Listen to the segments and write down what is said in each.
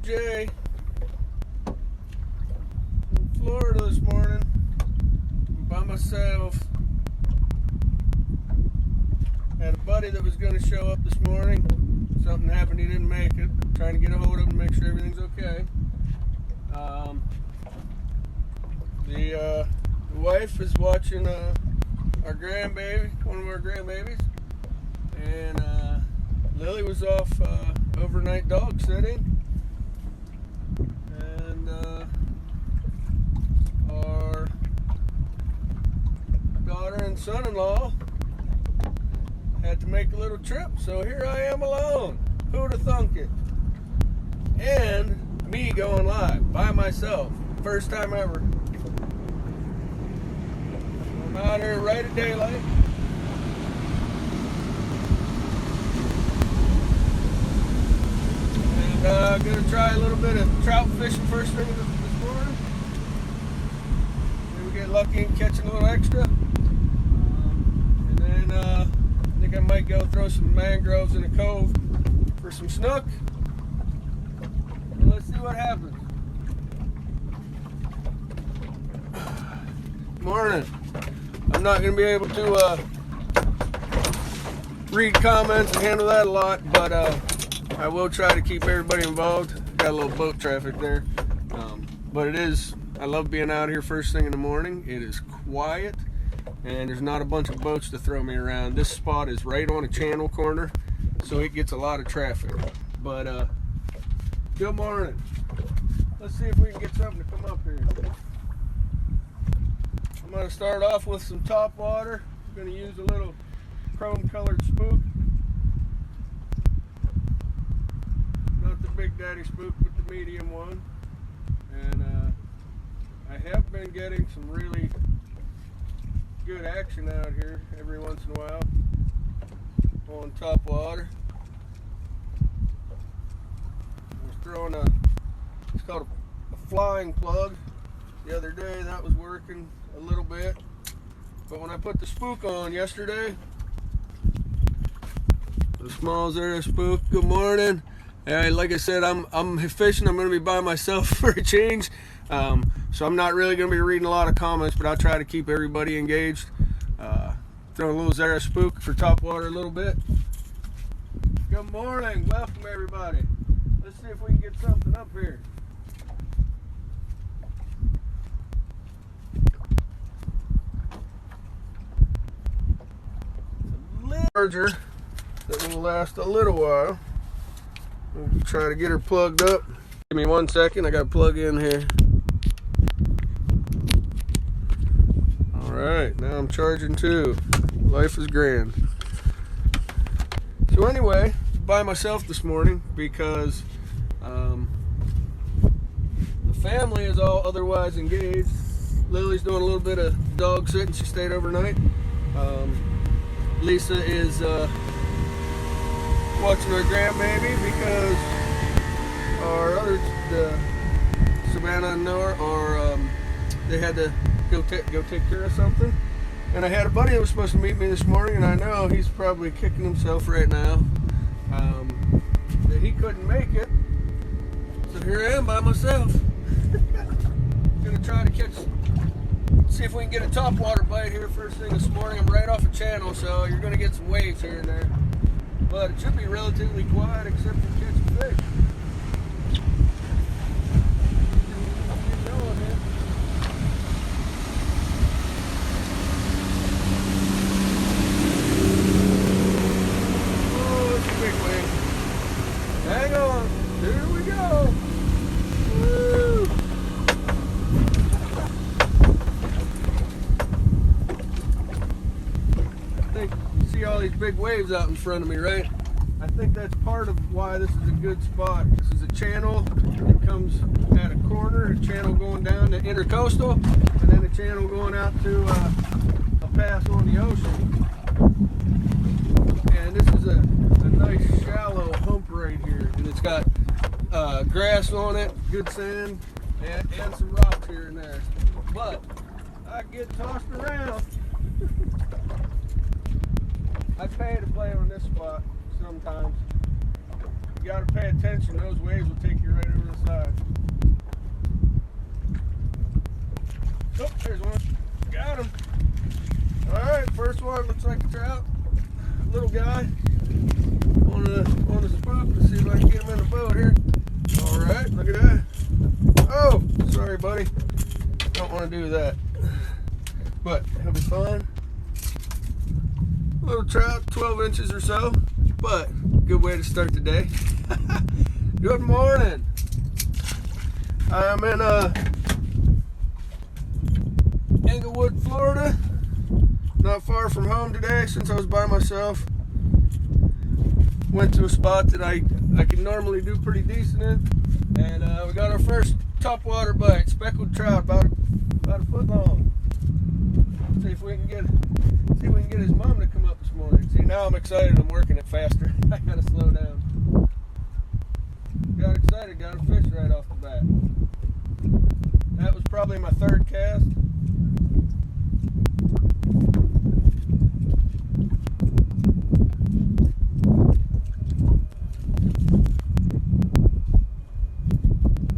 Jay in Florida this morning. I'm by myself. Had a buddy that was going to show up this morning. Something happened, he didn't make it. Trying to get a hold of him to make sure everything's okay. The wife is watching our grandbaby, one of our grandbabies, and Lily was off overnight dog sitting, and our daughter and son-in-law had to make a little trip, so here I am alone. Who'd have thunk it? And me going live by myself, first time ever. I'm out here right at daylight. And I'm gonna try a little bit of trout fishing first thing this morning. Maybe we get lucky and catch a little extra. And then I think I might go throw some mangroves in a cove for some snook. And let's see what happens. Morning. I'm not going to be able to read comments and handle that a lot, but I will try to keep everybody involved. Got a little boat traffic there. But I love being out here first thing in the morning. It is quiet, and there's not a bunch of boats to throw me around. This spot is right on a channel corner, so it gets a lot of traffic. But good morning. Let's see if we can get something to come up here. I'm going to start off with some top water. I'm going to use a little chrome colored spook. Not the Big Daddy spook, but the medium one. And I have been getting some really good action out here every once in a while on top water. I was throwing it's called a flying plug the other day. That was working a little bit, but when I put the spook on yesterday, the small Zara spook. Good morning. Hey, like I said, I'm fishing. I'm going to be by myself for a change, so I'm not really going to be reading a lot of comments, but I'll try to keep everybody engaged. Throw a little Zara spook for top water a little bit. Good morning. Welcome everybody. Let's see if we can get something up here. Charger that will last a little while. We'll try to get her plugged up. Give me 1 second, I got to plug in here. Alright, now I'm charging too. Life is grand. So anyway, by myself this morning because the family is all otherwise engaged. Lily's doing a little bit of dog sitting. She stayed overnight. Lisa is watching her grandbaby because the Savannah and Noah they had to go take care of something. And I had a buddy that was supposed to meet me this morning, and I know he's probably kicking himself right now that he couldn't make it. So here I am by myself. Gonna try to see if we can get a topwater bite here first thing this morning. I'm right off a channel, so you're going to get some waves here and there. But it should be relatively quiet except for catching fish. Oh, it's a big wave. Hang on. Here we go. Woo! You see all these big waves out in front of me, right? I think that's part of why this is a good spot. This is a channel that comes at a corner, a channel going down to Intercoastal, and then a channel going out to a pass on the ocean. And this is a nice shallow hump right here, and it's got grass on it, good sand, and some rocks here and there. But I get tossed around. I pay to play on this spot sometimes. gotta pay attention. Those waves will take you right over the side. Oh, there's one. Got him. All right, first one looks like a trout. Little guy on the spook. Let's see if I can get him in the boat here. All right, look at that. Oh, sorry, buddy. Don't want to do that. But he'll be fine. Little trout, 12 inches or so. But good way to start the day. Good morning. I'm in Englewood, Florida. Not far from home today since I was by myself. Went to a spot that I can normally do pretty decent in. And we got our first topwater bite, speckled trout, about a foot long. See if we can get his mom to come up this morning. See, now I'm excited. I'm working it faster. I gotta slow down. Got excited. Got a fish right off the bat. That was probably my third cast.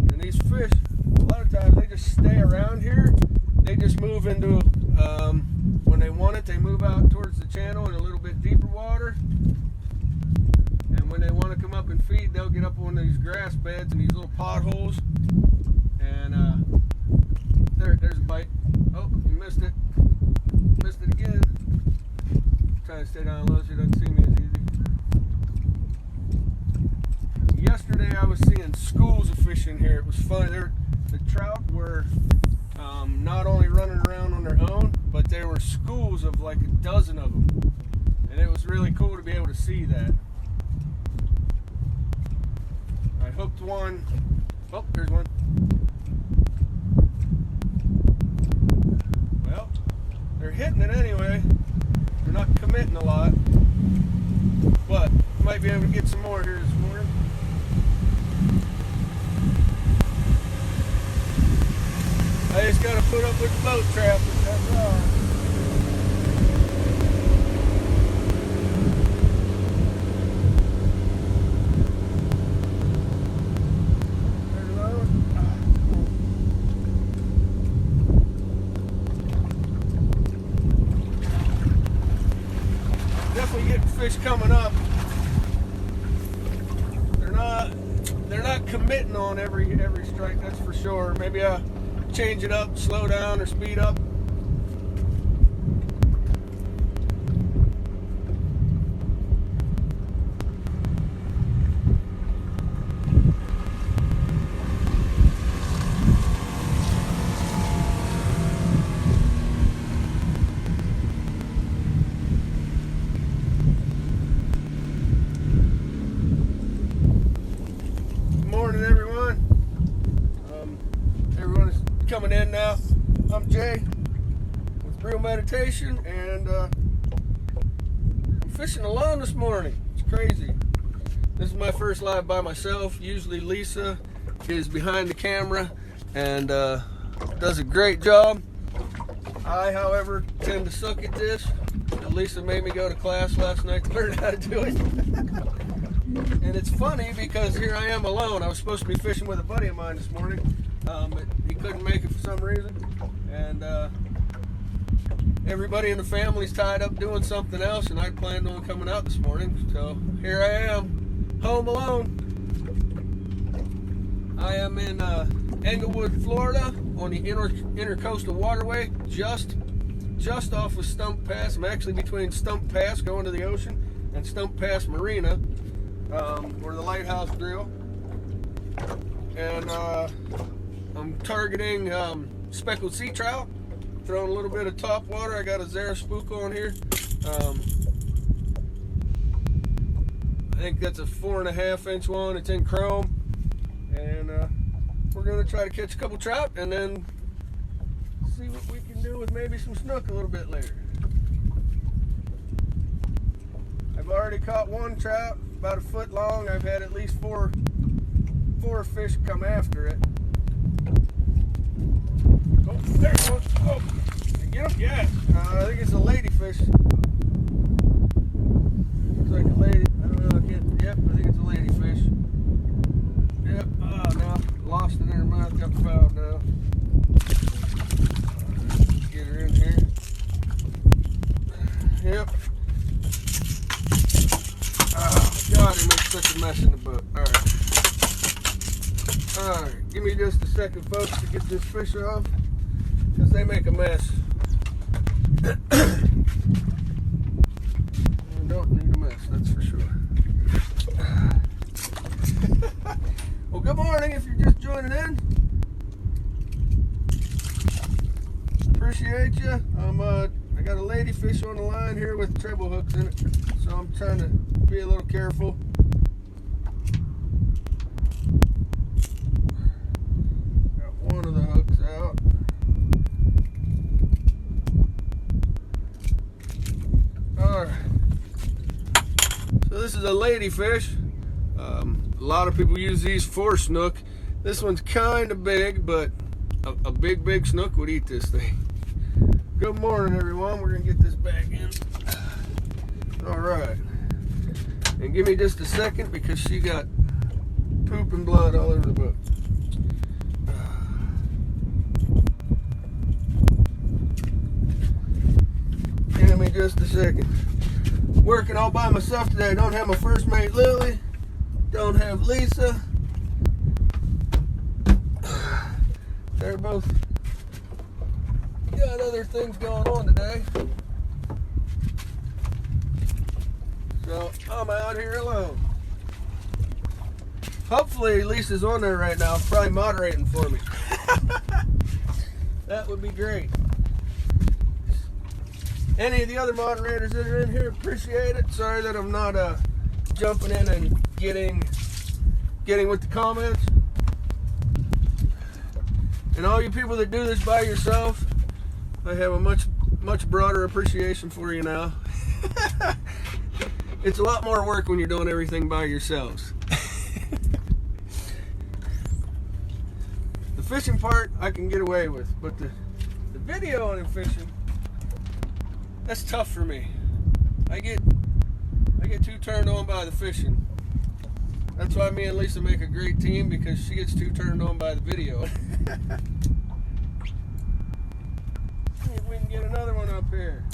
And these fish, a lot of times they just stay around here. They just move into when they want it, they move out towards the channel in a little bit deeper water. And when they want to come up and feed, they'll get up on these grass beds and these little potholes. And there's a bite. Oh, you missed it. Missed it again. Trying to stay down low so you don't see me as easy. Yesterday I was seeing schools of fish in here. It was fun. The trout were not only running around on their own, but there were schools of like a dozen of them. And it was really cool to be able to see that. I hooked one. Oh, there's one. Well, they're hitting it anyway. They're not committing a lot. But might be able to get some more here this morning. I just gotta put up with the boat traffic, that's all. There's another one. Definitely getting fish coming up. They're not committing on every strike, that's for sure. Maybe I change it up, slow down, or speed up. Good morning, everyone. Everyone is coming in now. I'm Jay with Real Meditation, and I'm fishing alone this morning. It's crazy. This is my first live by myself. Usually Lisa is behind the camera and does a great job. I, however, tend to suck at this. Lisa made me go to class last night to learn how to do it. And it's funny because here I am alone. I was supposed to be fishing with a buddy of mine this morning. But he couldn't make it for some reason, and everybody in the family's tied up doing something else, and I planned on coming out this morning, so here I am, home alone. I am in Englewood, Florida, on the Intercoastal Waterway, just off of Stump Pass. I'm actually between Stump Pass, going to the ocean, and Stump Pass Marina, where the lighthouse drill, and I'm targeting speckled sea trout, throwing a little bit of top water. I got a Zara spook on here. I think that's a 4.5 inch one. It's in chrome, and we're gonna try to catch a couple trout and then see what we can do with maybe some snook a little bit later. I've already caught one trout about a foot long. I've had at least four fish come after it. Oh, there's one. Oh, did you get him? Yes. I think it's a ladyfish. Looks like a lady. I don't know. I can't. Yep, I think it's a ladyfish. such a mess in the boat. Alright, give me just a second, folks, to get this fish off, because they make a mess. We don't need a mess, that's for sure. Well, good morning if you're just joining in. Appreciate you. I got a ladyfish on the line here with treble hooks in it, so I'm trying to be a little careful. Got one of the hooks out. Alright. So this is a ladyfish. A lot of people use these for snook. This one's kind of big, but a big snook would eat this thing. Good morning, everyone. We're going to get this back in. All right. And give me just a second because she got poop and blood all over the boat. Give me just a second. Working all by myself today. I don't have my first mate, Lily. Don't have Lisa. They're both got other things going on today. So I'm out here alone. Hopefully Lisa's on there right now, probably moderating for me. That would be great. Any of the other moderators that are in here, appreciate it. Sorry that I'm not jumping in and getting with the comments. And all you people that do this by yourself, I have a much broader appreciation for you now. It's a lot more work when you're doing everything by yourselves. The fishing part I can get away with, but the video and fishing, that's tough for me. I get too turned on by the fishing. That's why me and Lisa make a great team, because she gets too turned on by the video. See if we can get another one up here.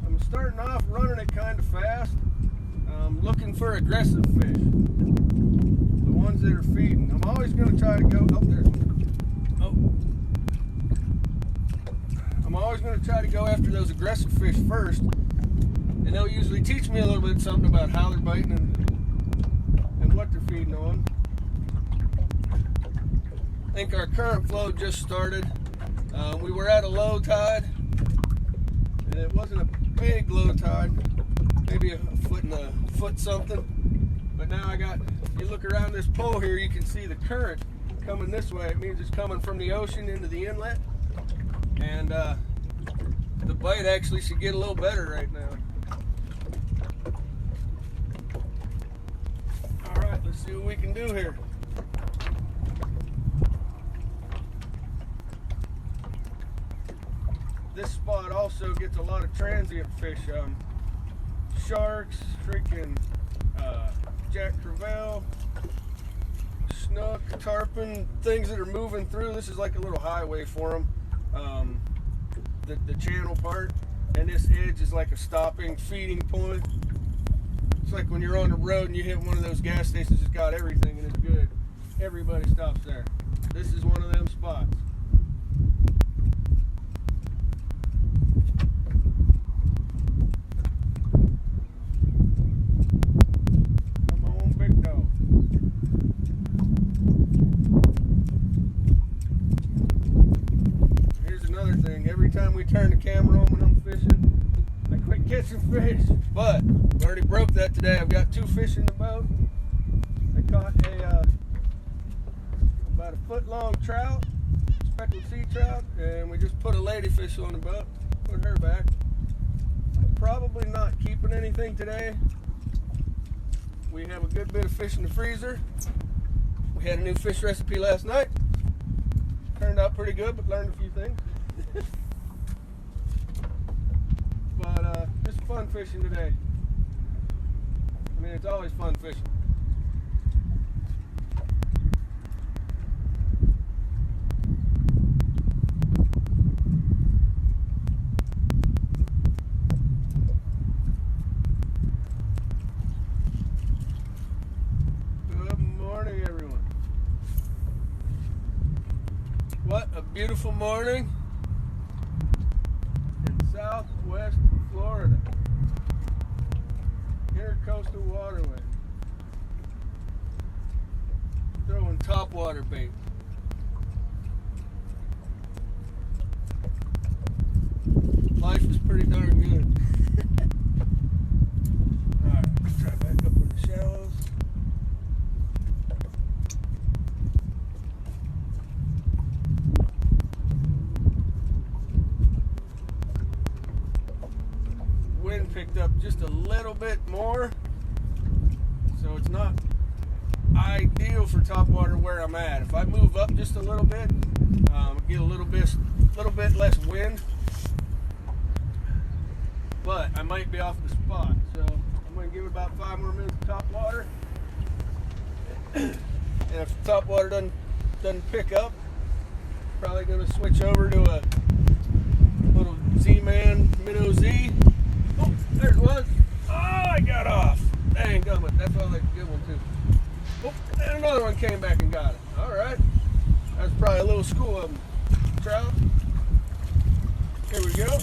I'm starting off running it kind of fast. I'm looking for aggressive fish. The ones that are feeding. I'm always going to try to go, oh, there's one. Oh. I'm always going to try to go after those aggressive fish first. And they'll usually teach me a little bit something about how they're biting and what they're feeding on. I think our current flow just started. We were at a low tide, and it wasn't a big low tide, maybe a foot something. But now if you look around this pole here, you can see the current coming this way. It means it's coming from the ocean into the inlet, and the bite actually should get a little better right now. Alright, let's see what we can do here. This spot also gets a lot of transient fish. Sharks, freaking Jack Crevalle, snook, tarpon, things that are moving through. This is like a little highway for them. The channel part, and this edge is like a stopping, feeding point. It's like when you're on the road and you hit one of those gas stations that's got everything and it's good. Everybody stops there. This is one of them spots. Come on, big dog. Here's another thing. Every time we turn the camera on when I'm fishing, I quit catching fish, but I already broke that today. I've got 2 fish in the boat. I caught about a foot-long trout, speckled sea trout, and we just put a ladyfish on the boat, put her back. I'm probably not keeping anything today. We have a good bit of fish in the freezer. We had a new fish recipe last night. Turned out pretty good, but learned a few things. But just fun fishing today. I mean, it's always fun fishing. beautiful morning in southwest Florida. Intercoastal Waterway. Throwing topwater bait. Life is pretty darn good. Alright, let's try back up in the shallows. Wind picked up just a little bit more, so it's not ideal for topwater where I'm at. If I move up just a little bit, get a little bit less wind, but I might be off the spot. So I'm going to give it about 5 more minutes of topwater, and if the topwater doesn't pick up, probably going to switch over to a little Z-Man Minnow Z. Oh, there it was. Oh, I got off. Dang gummit. That felt like a good one too. Oh, and another one came back and got it. All right. That's probably a little school of them. Trout. Here we go.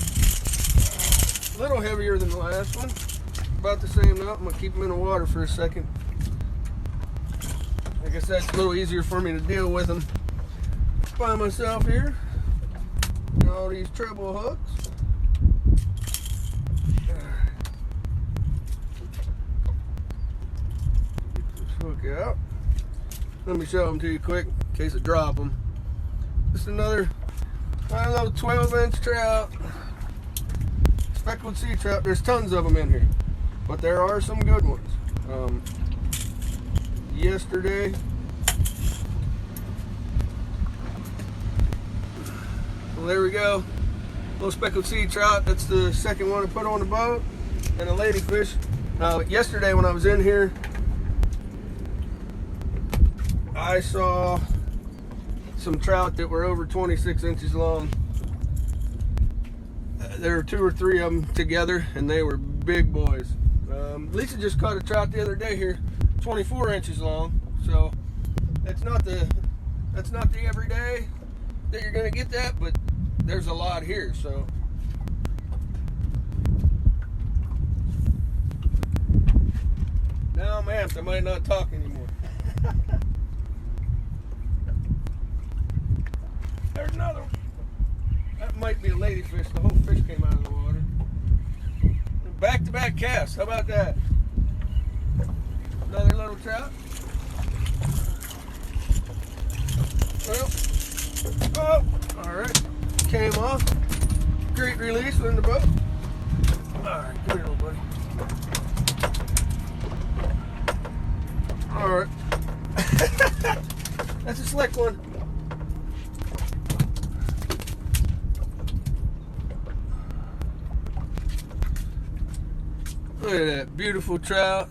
A little heavier than the last one. About the same amount. I'm going to keep them in the water for a second. Like I said, it's a little easier for me to deal with them by myself here. And all these treble hooks. Hook out. Let me show them to you quick in case I drop them. Just another little 12-inch trout. Speckled sea trout. There's tons of them in here, but there are some good ones. Yesterday, well, there we go. Little speckled sea trout. That's the second one I put on the boat, and a ladyfish. Yesterday when I was in here, I saw some trout that were over 26 inches long. There were 2 or 3 of them together, and they were big boys. Lisa just caught a trout the other day here, 24 inches long. So that's not the everyday that you're gonna get that, but there's a lot here. So now I'm amped. I might not talk anymore. There's another one. That might be a ladyfish. The whole fish came out of the water. Back-to-back casts. How about that? Another little trout. Well, oh, all right. Came off. Great release in the boat. All right, come here, little buddy. All right. That's a slick one. Look at that beautiful trout.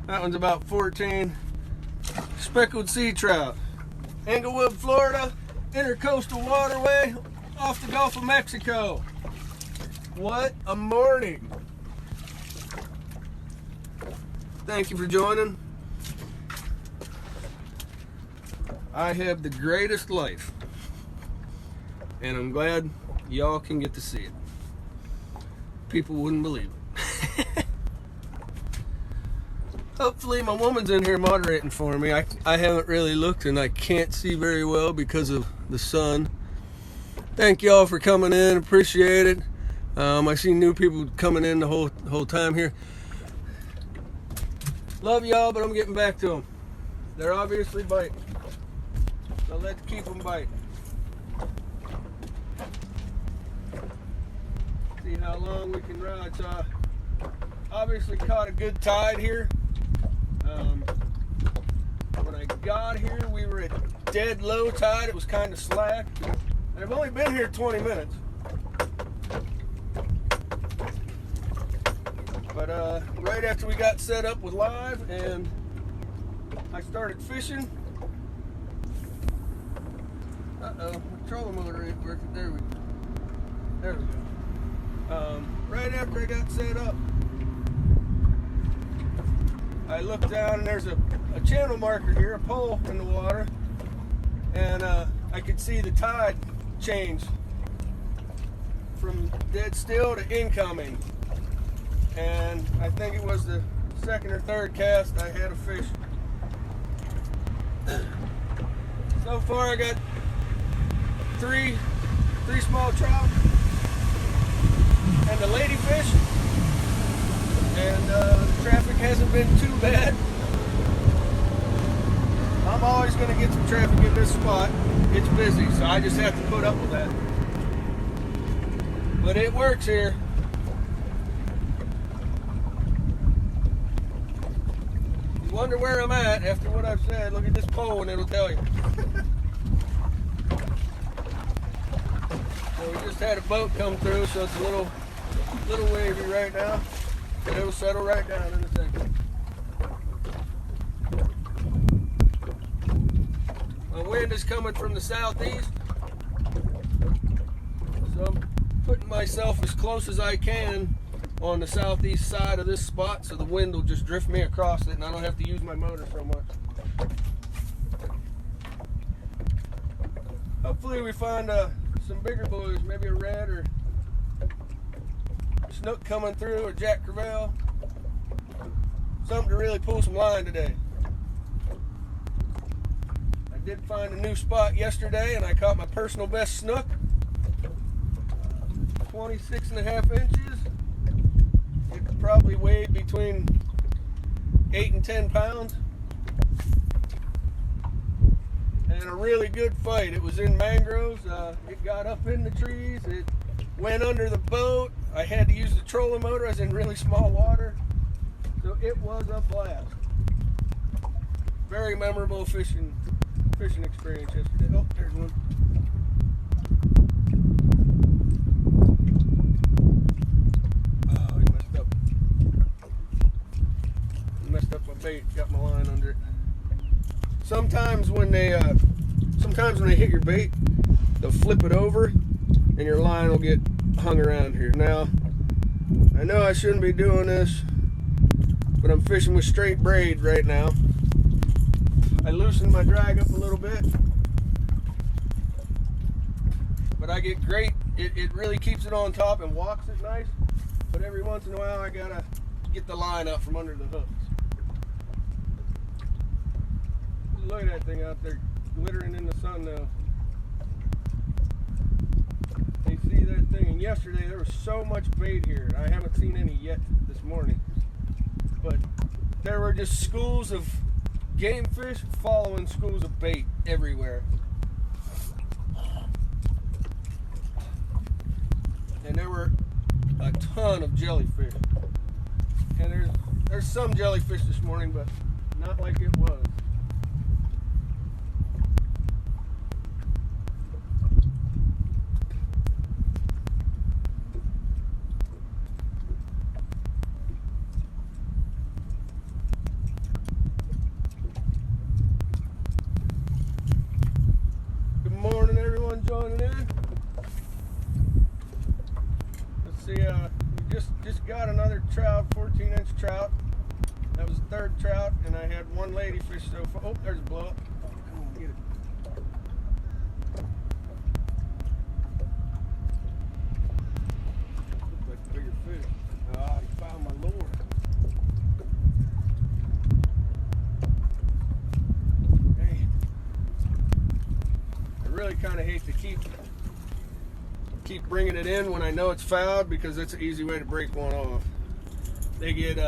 That one's about 14. Speckled sea trout. Englewood, Florida. Intercoastal Waterway off the Gulf of Mexico. What a morning. Thank you for joining. I have the greatest life, and I'm glad y'all can get to see it. People wouldn't believe it. Hopefully my woman's in here moderating for me. I haven't really looked, and I can't see very well because of the sun. Thank y'all for coming in. Appreciate it. I see new people coming in the whole time here. Love y'all, but I'm getting back to them. They're obviously biting. So let's keep them biting. See how long we can ride. So I obviously caught a good tide here. When I got here, we were at dead low tide. It was kind of slack. And I've only been here 20 minutes. But right after we got set up with live and I started fishing. Uh-oh, trolling motor ain't working. There we go. Right after I got set up, I looked down and there's a channel marker here, a pole in the water, and I I could see the tide change from dead still to incoming. And I think it was the second or third cast I had a fish. So far I got three small trout and a ladyfish, and the traffic hasn't been too bad. I'm always going to get some traffic in this spot. It's busy, so I just have to put up with that. But it works here. You wonder where I'm at after what I've said. Look at this pole and it'll tell you. So we just had a boat come through, so it's a little wavy right now, but it'll settle right down in a second. My wind is coming from the southeast, so I'm putting myself as close as I can on the southeast side of this spot so the wind will just drift me across it and I don't have to use my motor so much. Hopefully we find some bigger boys, maybe a red or snook coming through, or Jack Crevalle. Something to really pull some line today. I did find a new spot yesterday and I caught my personal best snook. 26.5 inches. It probably weighed between 8 and 10 pounds. And a really good fight. It was in mangroves. It got up in the trees. It went under the boat. I had to use the trolling motor. I was in really small water. So it was a blast. Very memorable fishing experience yesterday. Oh, there's one. Oh, he messed up my bait. Got my line under it. Sometimes when they hit your bait, they'll flip it over and your line will get hung around here. Now, I know I shouldn't be doing this, but I'm fishing with straight braid right now. I loosened my drag up a little bit, but I get great, it really keeps it on top and walks it nice, but every once in a while I gotta get the line up from under the hooks. Look at that thing out there glittering in the sun now. You see that thing? And yesterday there was so much bait here. I haven't seen any yet this morning. But there were just schools of game fish following schools of bait everywhere. And there were a ton of jellyfish. And there's some jellyfish this morning, but not like it was. Joining in. Let's see, we just got another trout, 14-inch trout. That was the third trout, and I had one ladyfish so far. Oh, there's a blow up. Come on, get it. Looks like a bigger fish. Ah, he found my lure. Really kind of hate to keep bringing it in when I know it's fouled, because that's an easy way to break one off. You get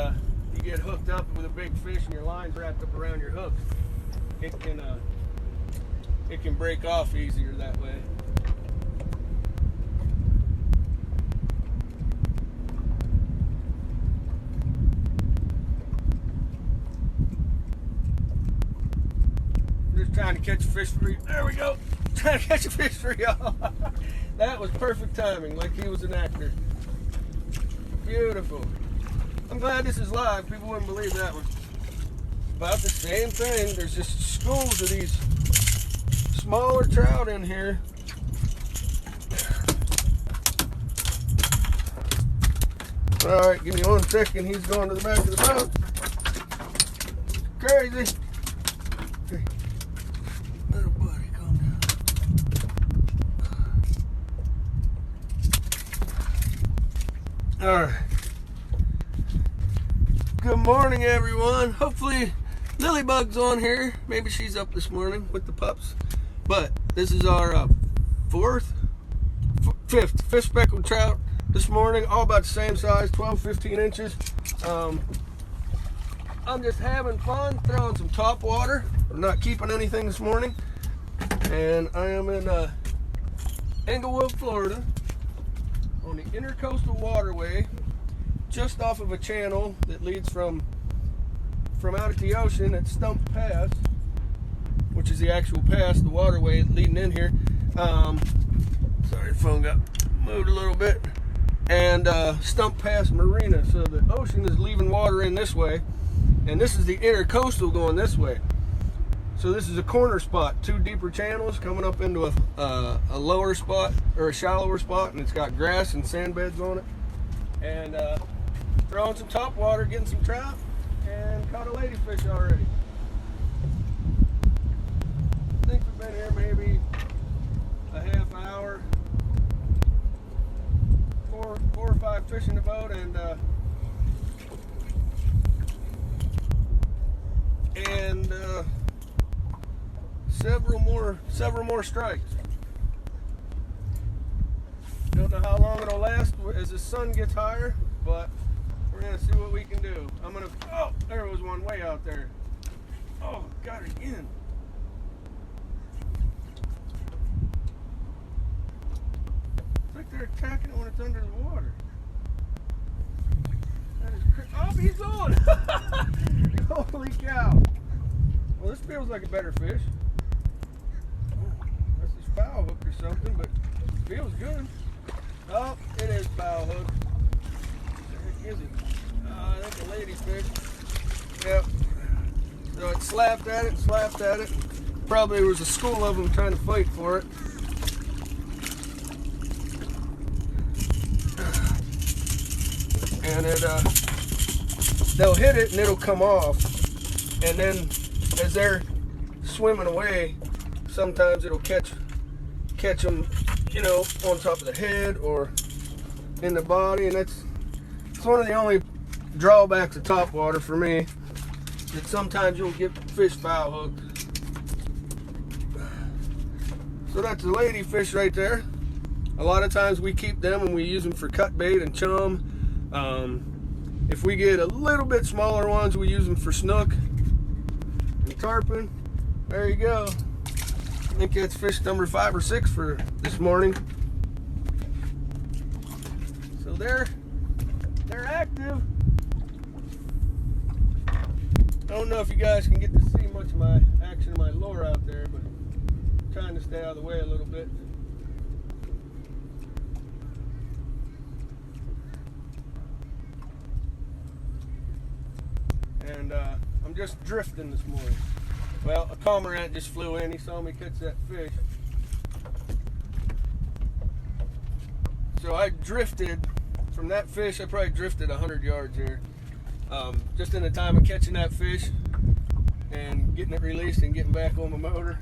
hooked up with a big fish and your line's wrapped up around your hook. It can break off easier that way. I'm just trying to catch a fish for you. There we go. Trying to catch a fish for y'all. That was perfect timing, like he was an actor. Beautiful. I'm glad this is live. People wouldn't believe that one. About the same thing. There's just schools of these smaller trout in here. All right, give me 1 second. He's going to the back of the boat. Crazy. Okay. Little buddy, calm down. All right. Good morning, everyone. Hopefully, Lilybug's on here. Maybe she's up this morning with the pups. But this is our fifth fish speckled trout this morning. All about the same size, 12, 15 inches. I'm just having fun throwing some top water. I'm not keeping anything this morning. And I am in Englewood, Florida, on the Intercoastal Waterway, just off of a channel that leads from out at the ocean at Stump Pass, which is the actual pass, the waterway leading in here. Sorry, the phone got moved a little bit. And Stump Pass Marina. So the ocean is leaving water in this way, and this is the Intercoastal going this way. So this is a corner spot, two deeper channels coming up into a lower spot, or a shallower spot, and it's got grass and sand beds on it. And throwing some top water, getting some trout, and caught a ladyfish already. I think we've been here maybe a half hour, four or five fish in the boat, and several more strikes. Don't know how long it'll last as the sun gets higher, but we're gonna see what we can do. Oh, there was one way out there. Oh, got it again. It's like they're attacking it when it's under the water. That is crazy. Oh, he's on! Holy cow. Well, this feels like a better fish. That's his bow hook or something, but it feels good. Oh, it is bow hook. Where is it? That's a ladyfish. Yep. So it slapped at it. Probably there was a school of them trying to fight for it. And they'll hit it and it'll come off. And then as they're swimming away, sometimes it'll catch them, on top of the head or in the body. And it's one of the only drawbacks of top water for me, that sometimes you'll get fish bow hooked. So that's a ladyfish right there. A lot of times we keep them and we use them for cut bait and chum. If we get a little bit smaller ones, we use them for snook and tarpon. There you go. I think that's fish number 5 or 6 for this morning. So they're active. I don't know if you guys can get to see much of my action of my lure out there, but I'm trying to stay out of the way a little bit. And I'm just drifting this morning. Well, a cormorant just flew in. He saw me catch that fish. So I drifted from that fish. I probably drifted 100 yards here. Just in the time of catching that fish and getting it released and getting back on my motor.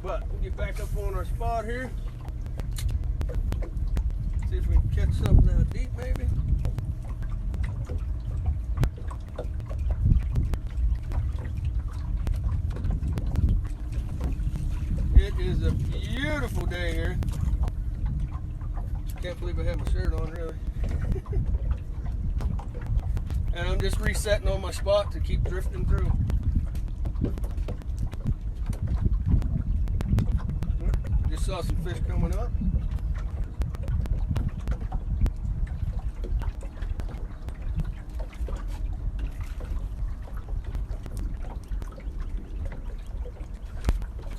But we'll get back up on our spot here. See if we can catch something out deep, maybe. It is a beautiful day here. Can't believe I have my shirt on, really. And I'm just resetting on my spot to keep drifting through. Just saw some fish coming up.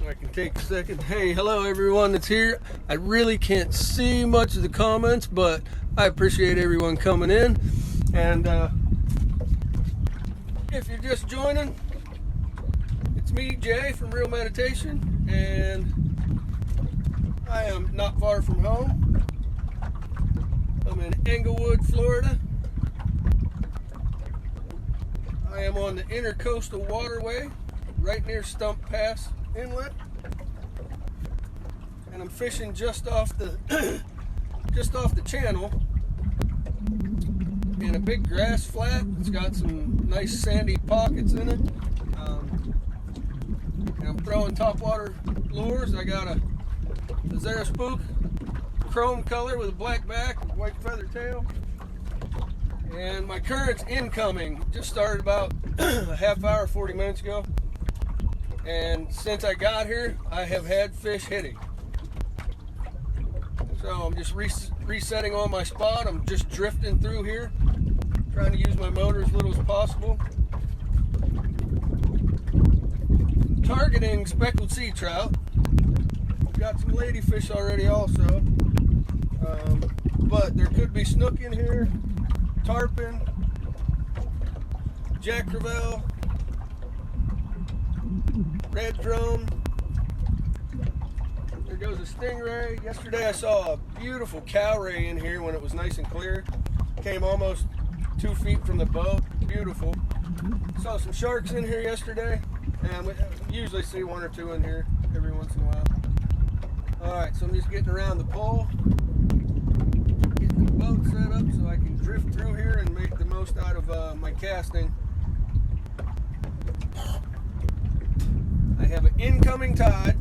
I can take a second. Hey, hello everyone that's here. I really can't see much of the comments, but I appreciate everyone coming in. And if you're just joining, it's me, Jay, from Real Meditation, and I am not far from home. I'm in Englewood, Florida. I am on the Intercoastal Waterway, right near Stump Pass Inlet. and I'm fishing just off the just off the channel in a big grass flat. It's got some nice sandy pockets in it. And I'm throwing topwater lures. I got a Zara Spook chrome color with a black back, white feather tail. And my current's incoming. Just started about a half hour, 40 minutes ago. And since I got here, I have had fish hitting. So I'm just resetting on my spot. I'm just drifting through here, trying to use my motor as little as possible. Targeting speckled sea trout. I've got some ladyfish already also. But there could be snook in here, tarpon, jack crevalle, red drum. There goes a stingray. Yesterday I saw a beautiful cow ray in here when it was nice and clear. Came almost 2 feet from the boat. Beautiful. Saw some sharks in here yesterday. And we usually see 1 or 2 in here every once in a while. Alright, so I'm just getting around the pole. Getting the boat set up so I can drift through here and make the most out of my casting. I have an incoming tide,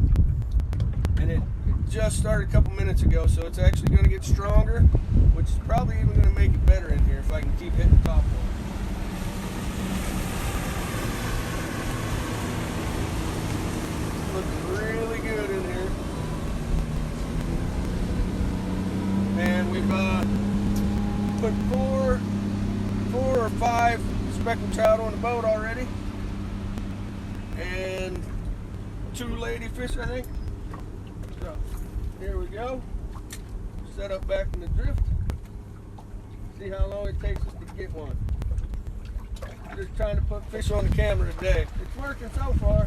and it just started a couple minutes ago, so it's actually going to get stronger, which is probably even going to make it better in here if I can keep hitting top water. Looking really good in here. And we've put four or five speckled trout on the boat already. And 2 ladyfish, I think. So, here we go. Set up back in the drift. See how long it takes us to get one. Just trying to put fish on the camera today. It's working so far.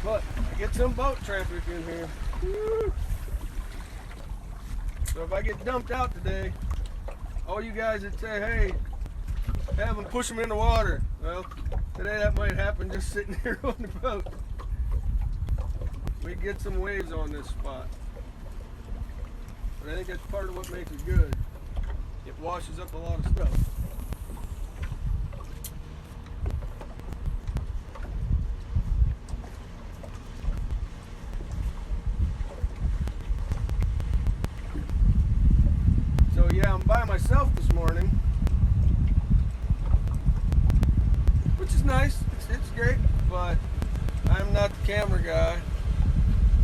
But I get some boat traffic in here. Woo! So if I get dumped out today, all you guys that say, hey, have them push them in the water. Well, today that might happen just sitting here on the boat. We get some waves on this spot. But I think that's part of what makes it good. It washes up a lot of stuff. So yeah, I'm by myself this morning, which is nice. It's great, but I'm not the camera guy.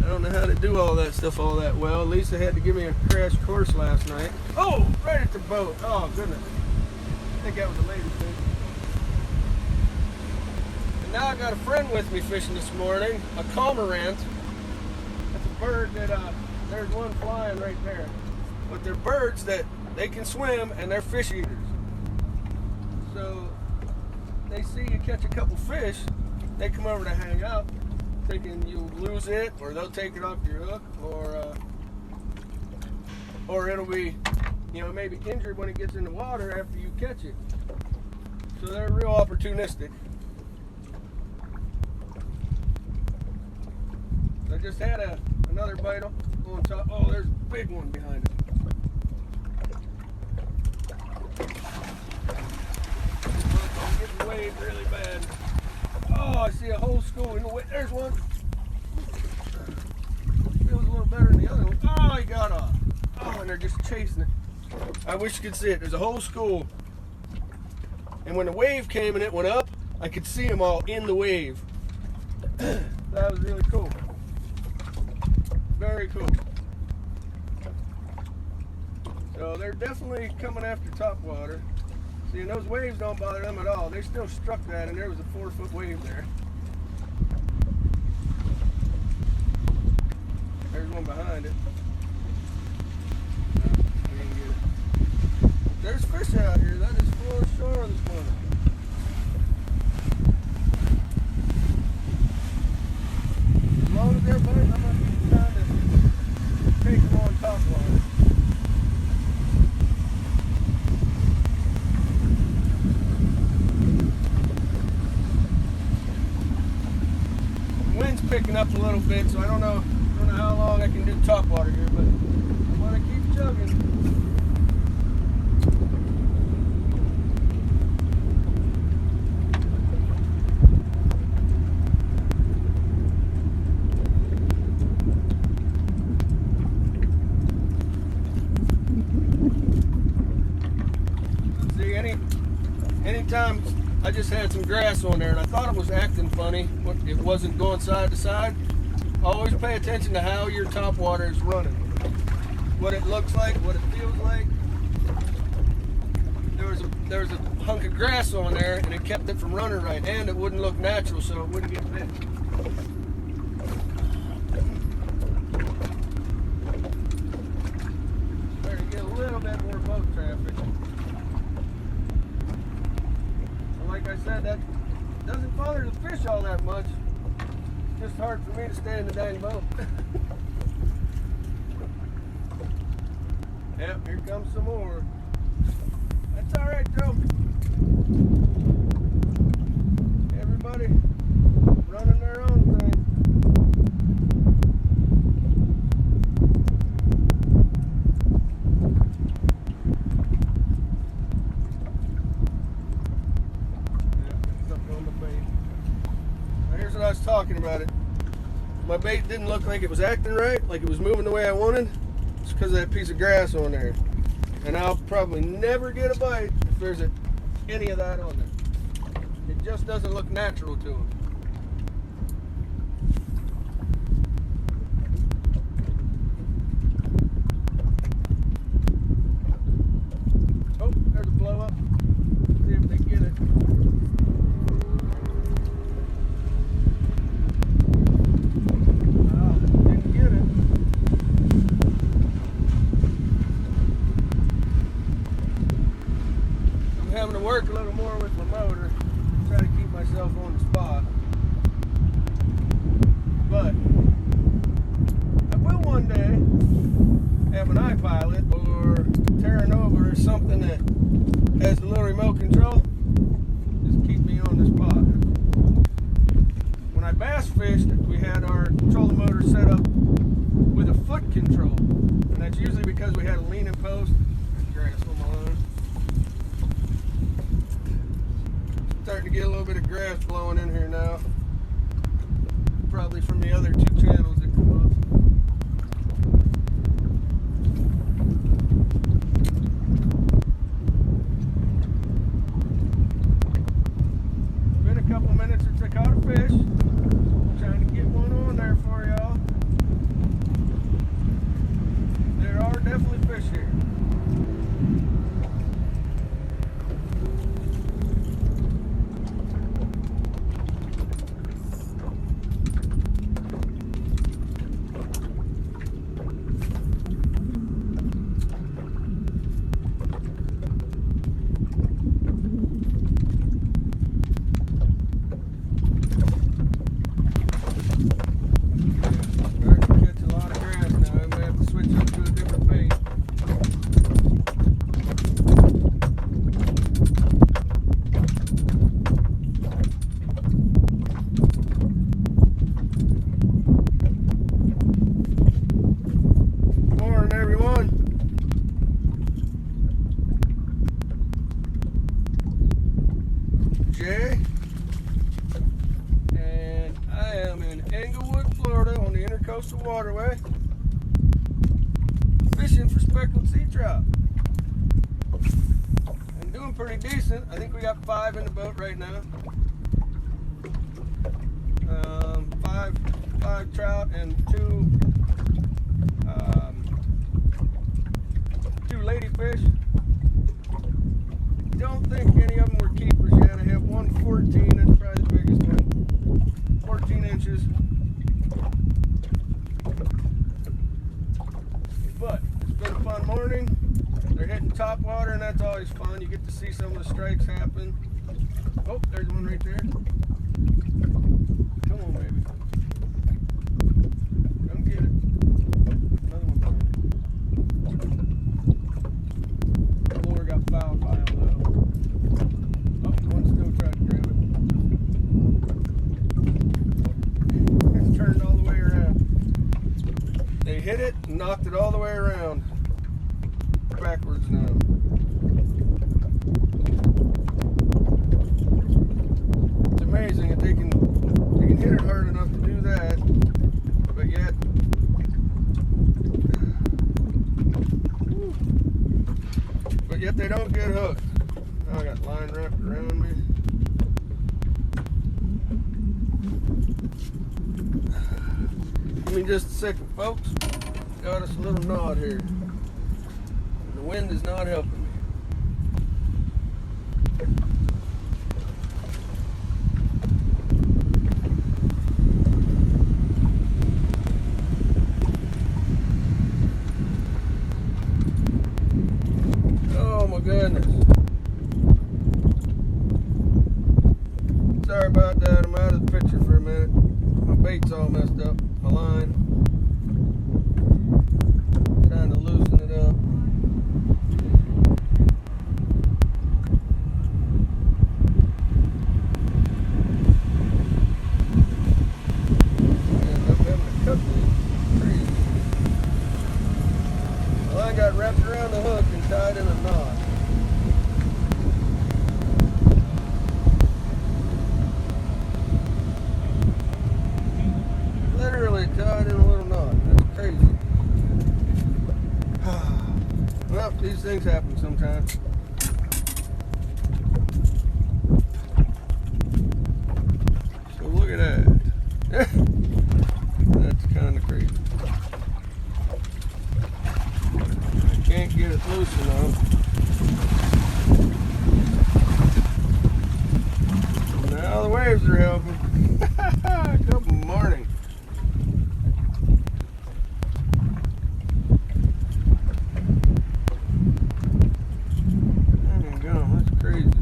I don't know how to do all that stuff all that well. Lisa had to give me a crash course last night. Oh, right at the boat. Oh, goodness. I think that was a ladyfish. And now I got a friend with me fishing this morning, a cormorant. That's a bird that, there's one flying right there. But they're birds that they can swim and they're fish eaters. So they see you catch a couple fish, they come over to hang out, thinking you'll lose it, or they'll take it off your hook, or it'll be, maybe injured when it gets in the water after you catch it. So they're real opportunistic. I just had another bite on top. Oh, there's a big one behind it. I'm getting waved really bad. Oh, I see a whole school. There's one. Feels a little better than the other one. Oh, he got off. Oh, and they're just chasing it. I wish you could see it. There's a whole school. And when the wave came and it went up, I could see them all in the wave. That was really cool. Very cool. So they're definitely coming after topwater. See, and those waves don't bother them at all. They still struck that, and there was a 4-foot wave there. There's one behind it. We didn't get it. There's fish out here. That is full ashore this morning. As long as they're biting, I'm going to try to take them on topwater. Wind's picking up a little bit, so I don't know how long I can do top water here, but I'm gonna keep chugging. See, anytime I just had some grass on there and I thought it was acting funny, it wasn't going side to side. Always pay attention to how your top water is running. What it looks like, what it feels like. There was a hunk of grass on there and it kept it from running right, and it wouldn't look natural, so it wouldn't get bit. Better get a little bit more boat traffic. Like I said, that doesn't bother the fish all that much. It's just hard for me to stay in the dang boat. Yep, here comes some more. That's all right, Joe. Everybody running their own thing. What I was talking about it. My bait didn't look like it was acting right, like it was moving the way I wanted. It's because of that piece of grass on there. And I'll probably never get a bite if there's any of that on there. It just doesn't look natural to him. Oh, there's a blow up. See if they get it. Having to work a little more with my motor, try to keep myself on the spot. But I will one day have an iPilot or Terra Nova or something that has a little remote control. Just keep me on the spot. When I bass fished, we had our trolling motor set up with a foot control, and that's usually because we had a leaning post. Grass on my line. Starting to get a little bit of grass blowing in here now. Probably from the other two channels that come up. Been a couple minutes since I caught a fish. Trying to get one on there for y'all. There are definitely fish here. Jay, and I am in Englewood, Florida on the Intercoastal Waterway, fishing for speckled sea trout. I'm doing pretty decent. I think we got 5 in the boat right now. Five trout and two ladyfish. Don't think any of them were keepers yet. I have one 14, that's probably the biggest one. 14 inches. But it's been a fun morning. They're hitting top water, and that's always fun. You get to see some of the strikes happen. Oh, there's one right there. Come on, baby. Come get it. Another one coming. The lure got fouled by him, though. Oh, one still trying to grab it. hit it and knocked it all the way around. Backwards now. It's amazing that they can hit it hard enough to do that, but yet they don't get hooked. Now I got line wrapped around me. Give me just a second, folks. Got us a little knot here. The wind is not helping me. Oh my goodness. Sorry about that. I'm out of the picture for a minute. My bait's all messed up. My line. Trying to loosen it up. Got wrapped around the hook and tied in a knot. Literally tied in a little knot. That's crazy. Well, these things happen sometimes. So look at that. That's kind of crazy. Can't get it loose enough. Now the waves are helping. Good morning. There you go. That's crazy.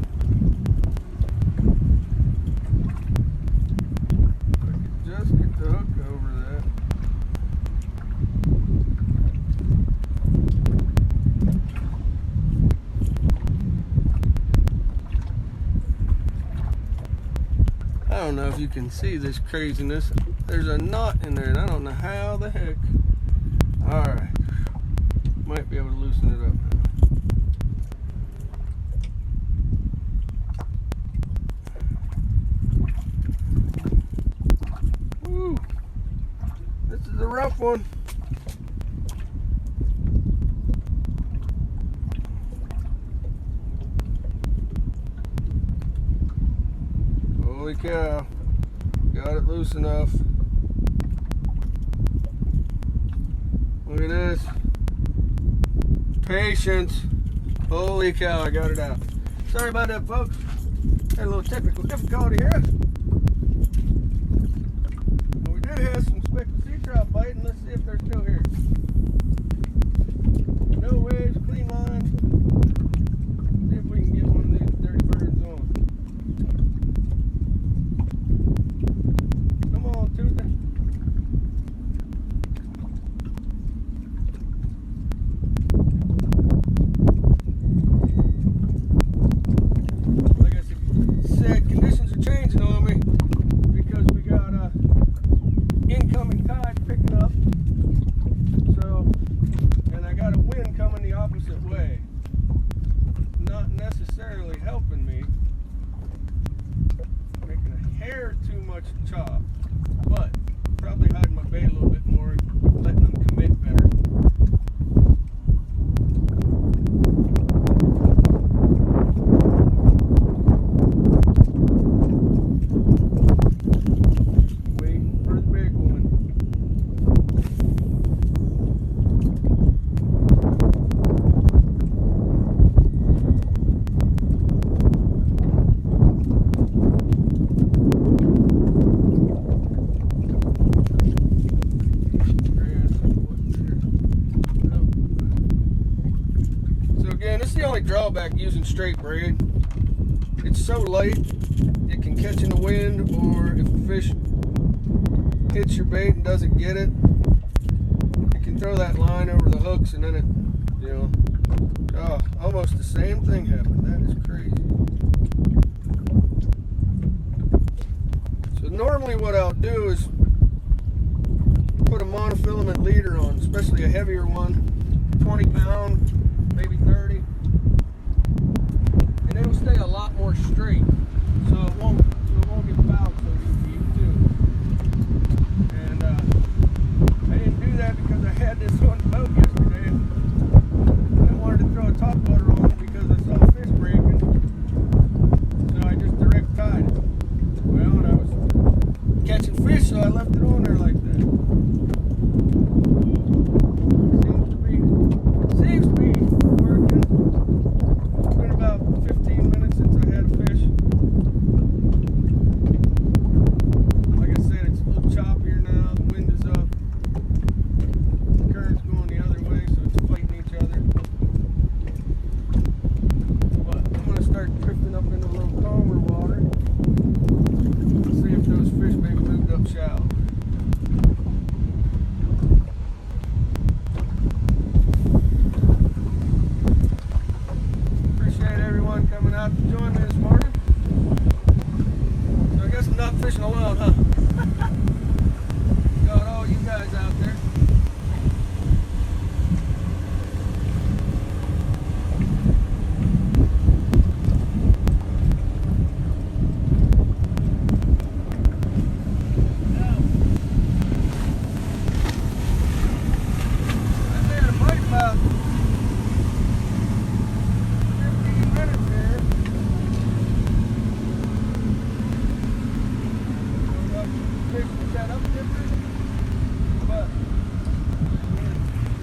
If I could just get the hook over that. I don't know if you can see this craziness. There's a knot in there and I don't know how the heck. Alright. Might be able to loosen it up now. Woo! This is a rough one. Holy cow. Got it loose enough. Look at this. Patience. Holy cow, I got it out. Sorry about that, folks. Had a little technical difficulty here. But we did have some speckled sea trout biting. Let's see if they're still here. No waves, clean line. See if we can get one of these dirty birds on. Tuesday. Like I said, conditions are changing on me because we got incoming tide picking up. So, and I got a wind coming the opposite way. Not necessarily helping me. Making a hair too much chop. But probably hiding my bait a little bit more, letting them commit better. Waiting for the big one. Drawback using straight braid. It's so light it can catch in the wind, or if a fish hits your bait and doesn't get it, you can throw that line over the hooks and then it, almost the same thing happened. That is crazy. So normally what I'll do is put a monofilament leader on especially a heavier one, 20 pound, maybe 30. And it'll stay a lot more straight, so it won't get fouled so easy too. And I didn't do that because I had this on the boat yesterday, and I wanted to throw a topwater on it because I saw fish breaking. So I just direct tied it. Well, and I was catching fish, so I left it on there like that. Seems to be working. It's been about 15 minutes since I had a fish. Like I said, it's a little choppier now. The wind is up. The current's going the other way, so it's fighting each other. But I'm going to start drifting up into a little calmer water. See if those fish maybe moved up shallow. Appreciate everyone coming out to join me this morning. So I guess I'm not fishing alone, huh? Got all you guys out there.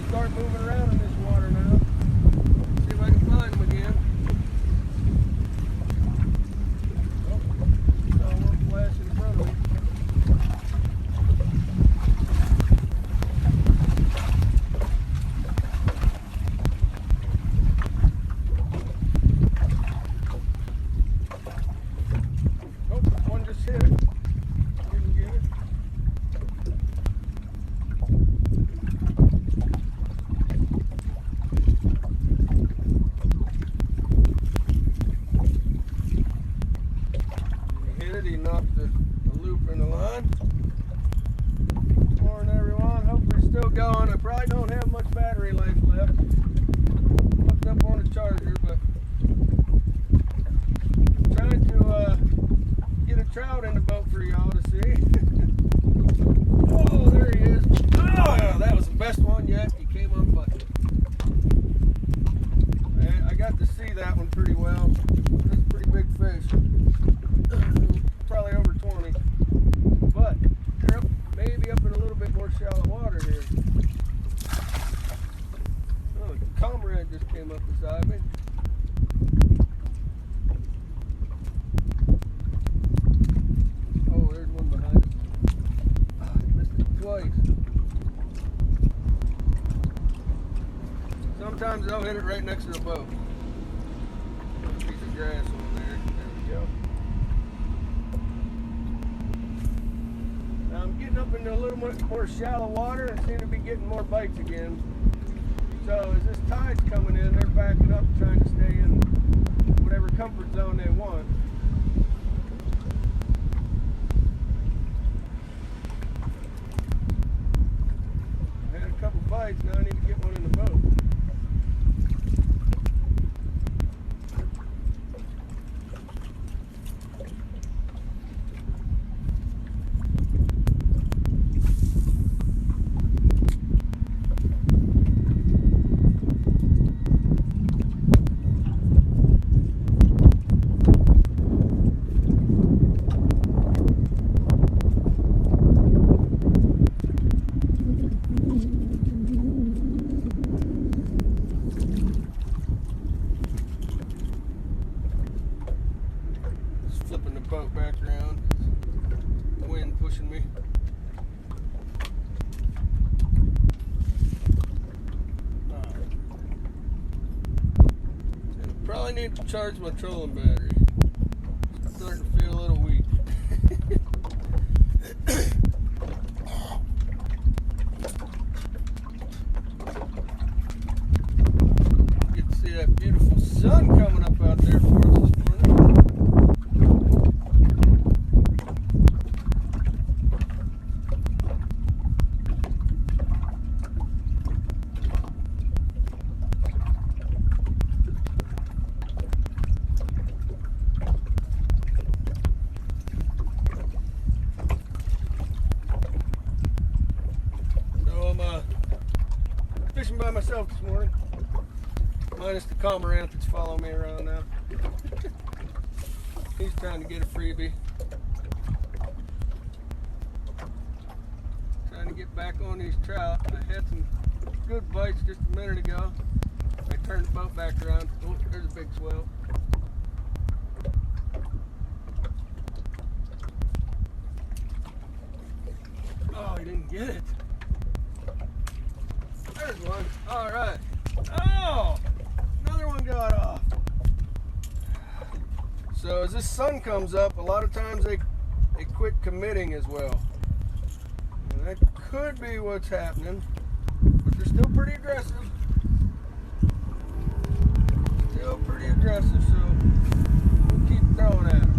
Start moving around in this water now. See if I can find them again. Oh, saw one flash in front of me. Oh, one just hit it. Didn't get it. He knocked the loop in the line. Good morning, everyone. Hope we're still going. I probably don't have much battery life left. Hooked up on the charger, but I'm trying to get a trout in the boat for y'all to see. Oh, there he is. Oh, that was the best one yet. He came on bucket. I got to see that one pretty well. That's a pretty big fish. Probably over 20, but they're up, maybe up in a little bit more shallow water here. Oh, a comrade just came up beside me. Oh, there's one behind us. Oh, I missed it twice. Sometimes they'll hit it right next to the boat. There's a piece of grass over there. There we go. I'm getting up into a little more shallow water and seem to be getting more bites again. So as this tide's coming in, they're backing up trying to stay in whatever comfort zone they want. I had a couple bites, now I need to get one in the boat. Flipping the boat back around, the wind pushing me. I probably need to charge my trolling battery. It's starting to feel a little weak. Get to see that beautiful sun coming up out there for us this morning. fishing by myself this morning. Minus the cormorant that's following me around now. He's trying to get a freebie. Trying to get back on these trout. I had some good bites just a minute ago. I turned the boat back around. Oh, there's a big swell. Oh, he didn't get it. There's one. All right. Oh, another one got off. So as this sun comes up, a lot of times they quit committing as well. And that could be what's happening, but they're still pretty aggressive. Still pretty aggressive, so we'll keep throwing at them.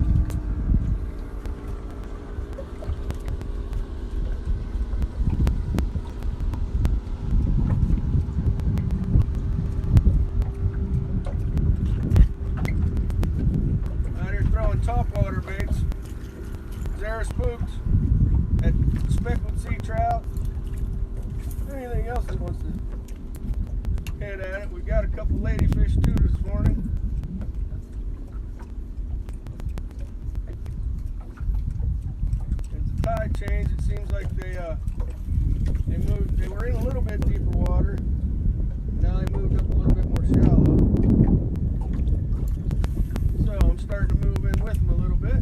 Topwater baits, Zara spooks, at speckled sea trout, anything else that wants to head at it. We got a couple ladyfish too this morning. It's a tide change. It seems like they moved. They were in a little bit deeper water. Now they moved up a little bit more shallow. So I'm starting to move in with them a little bit.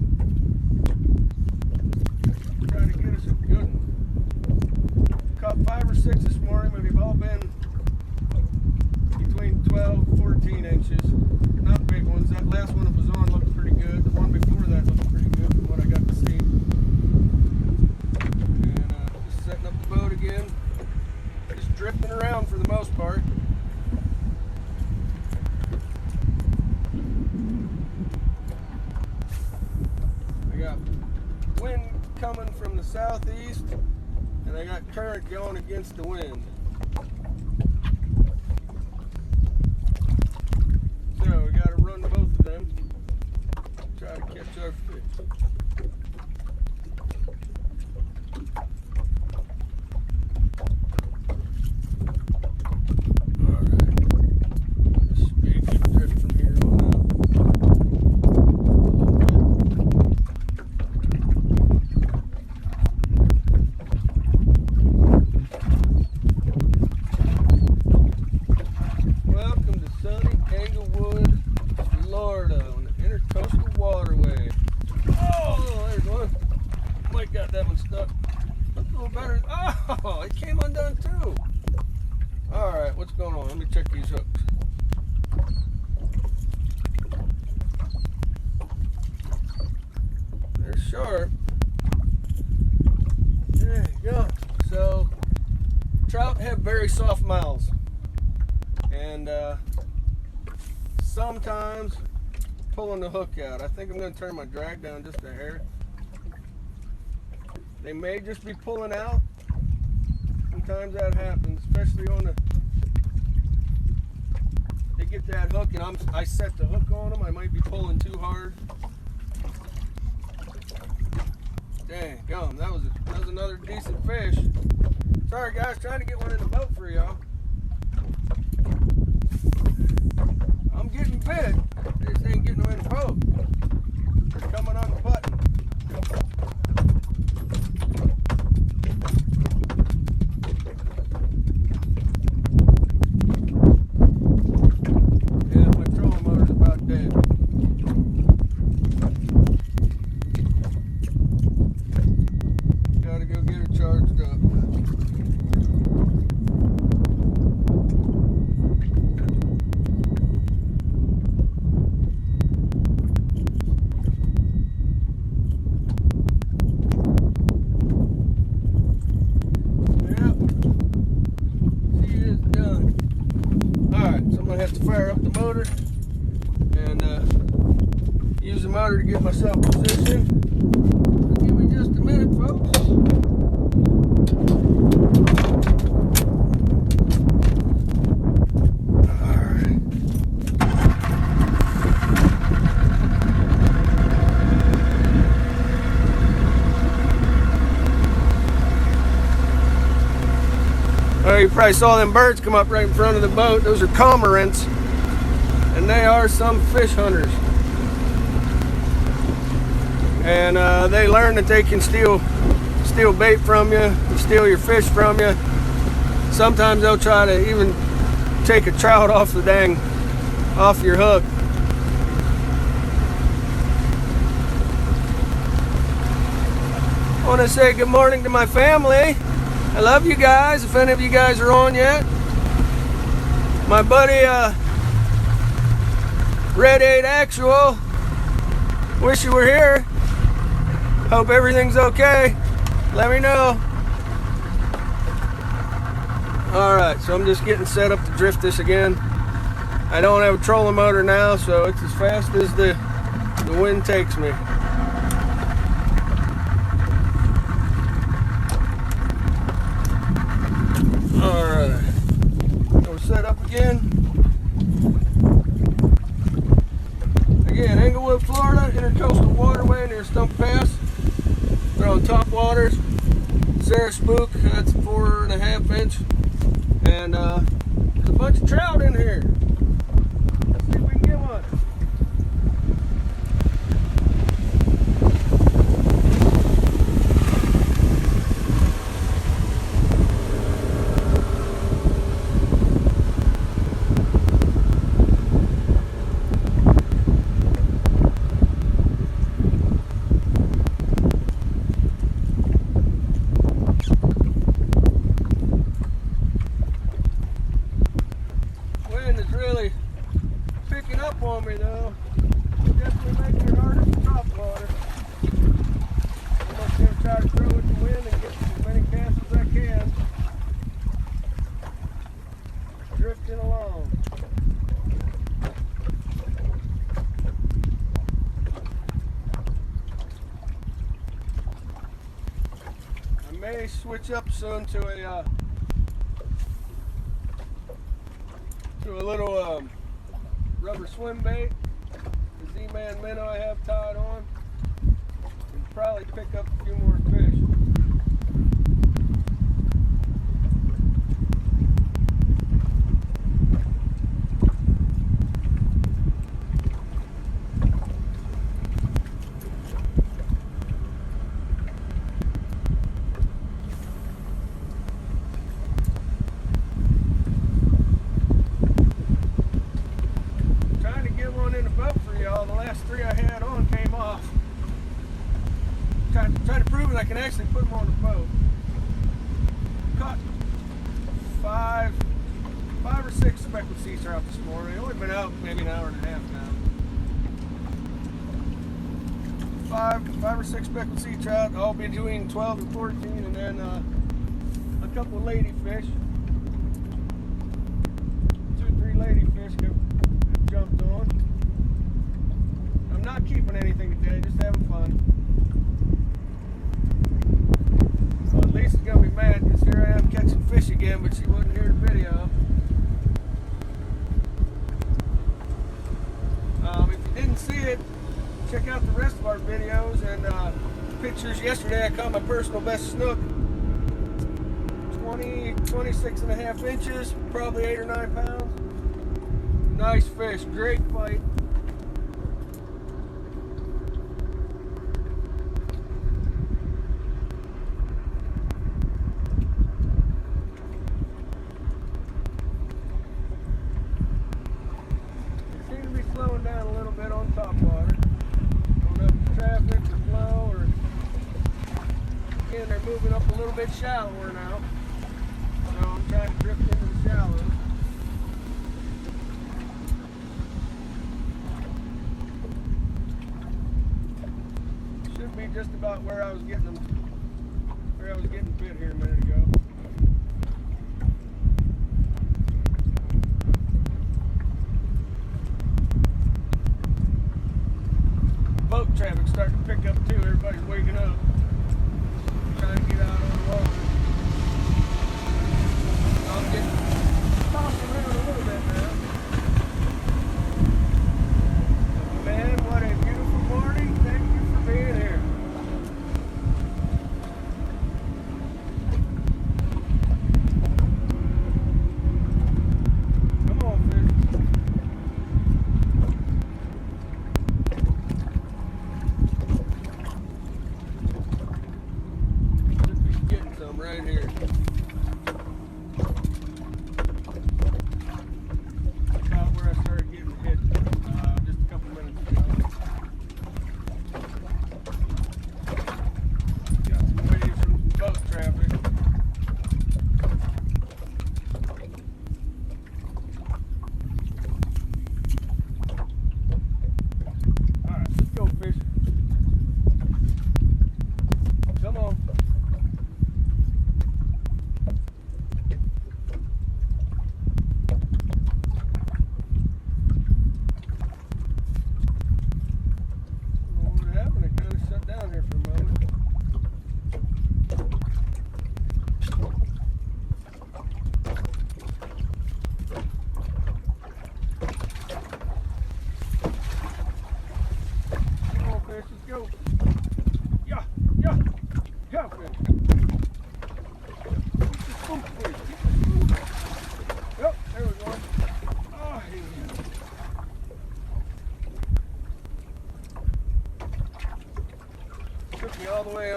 Trying to get us a good one. Caught 5 or 6 this morning, but they've all been between 12 and 14 inches. Not big ones. That last one that was on looked pretty good. The one before that looked pretty good from what I got to see. And just setting up the boat again. Just drifting around for the most part. Wind coming from the southeast, and I got current going against the wind. So we got to run both of them. Try to catch our fish. Alright. This should be a good drift from here on out. That one stuck. Look a little better. Oh, it came undone too. Alright, what's going on? Let me check these hooks. They're sharp. There you go. So, trout have very soft mouths. And sometimes pulling the hook out. I think I'm going to turn my drag down just a hair. They may just be pulling out. Sometimes that happens, especially on they get that hook and I set the hook on them. I might be pulling too hard. Dang gum, that was another decent fish. Sorry guys, trying to get one in the boat for y'all. I'm getting bit. They just ain't getting them in the boat. They're coming on the button. Fire up the motor and use the motor to get myself positioned. Give me just a minute, folks. Oh, you probably saw them birds come up right in front of the boat. Those are cormorants, and they are some fish hunters. And they learn that they can steal bait from you, steal your fish from you. Sometimes they'll try to even take a trout off your hook. I want to say good morning to my family. I love you guys, if any of you guys are on yet. My buddy Red 8 Actual, wish you were here. Hope everything's okay. Let me know. Alright, so I'm just getting set up to drift this again. I don't have a trolling motor now, so it's as fast as the wind takes me. Alright, so we're set up again. Again, Englewood, Florida, Intercoastal Waterway near Stump Pass. They're on top waters. Sarah Spook, that's 4.5 inch. And there's a bunch of trout in here. Let's see if we can get one. Really picking up on me though. Definitely making it harder for top water. I'm just going to try to throw it in the wind and get as many casts as I can. Drifting along. I may switch up soon to a little rubber swim bait, the Z-Man minnow I have tied on, and probably pick up a few more fish. The last 3 I had on came off. Trying to prove that I can actually put them on the boat. Caught five or six speckled sea trout this morning. They've only been out maybe an hour and a half now. Five or six speckled sea trout, all between 12 and 14, and then a couple of ladyfish. 2 or 3 ladyfish have jumped on. I'm not keeping anything today, just having fun. Well, at least it's going to be mad because here I am catching fish again, but she wasn't here in the video. If you didn't see it, check out the rest of our videos and pictures. Yesterday I caught my personal best snook. 26.5 inches, probably 8 or 9 pounds. Nice fish, great fight. Slowing down a little bit on top water. Don't know if it's traffic or flow or again they're moving up a little bit shallower now. So I'm trying to drift into the shallows. Should be just about where I was getting bit here a minute ago. Boat traffic starting to pick up too. Everybody's waking up, trying to get out on the water. I'm getting tossed around a little bit now. Man, what a beautiful morning. Thank you for being here.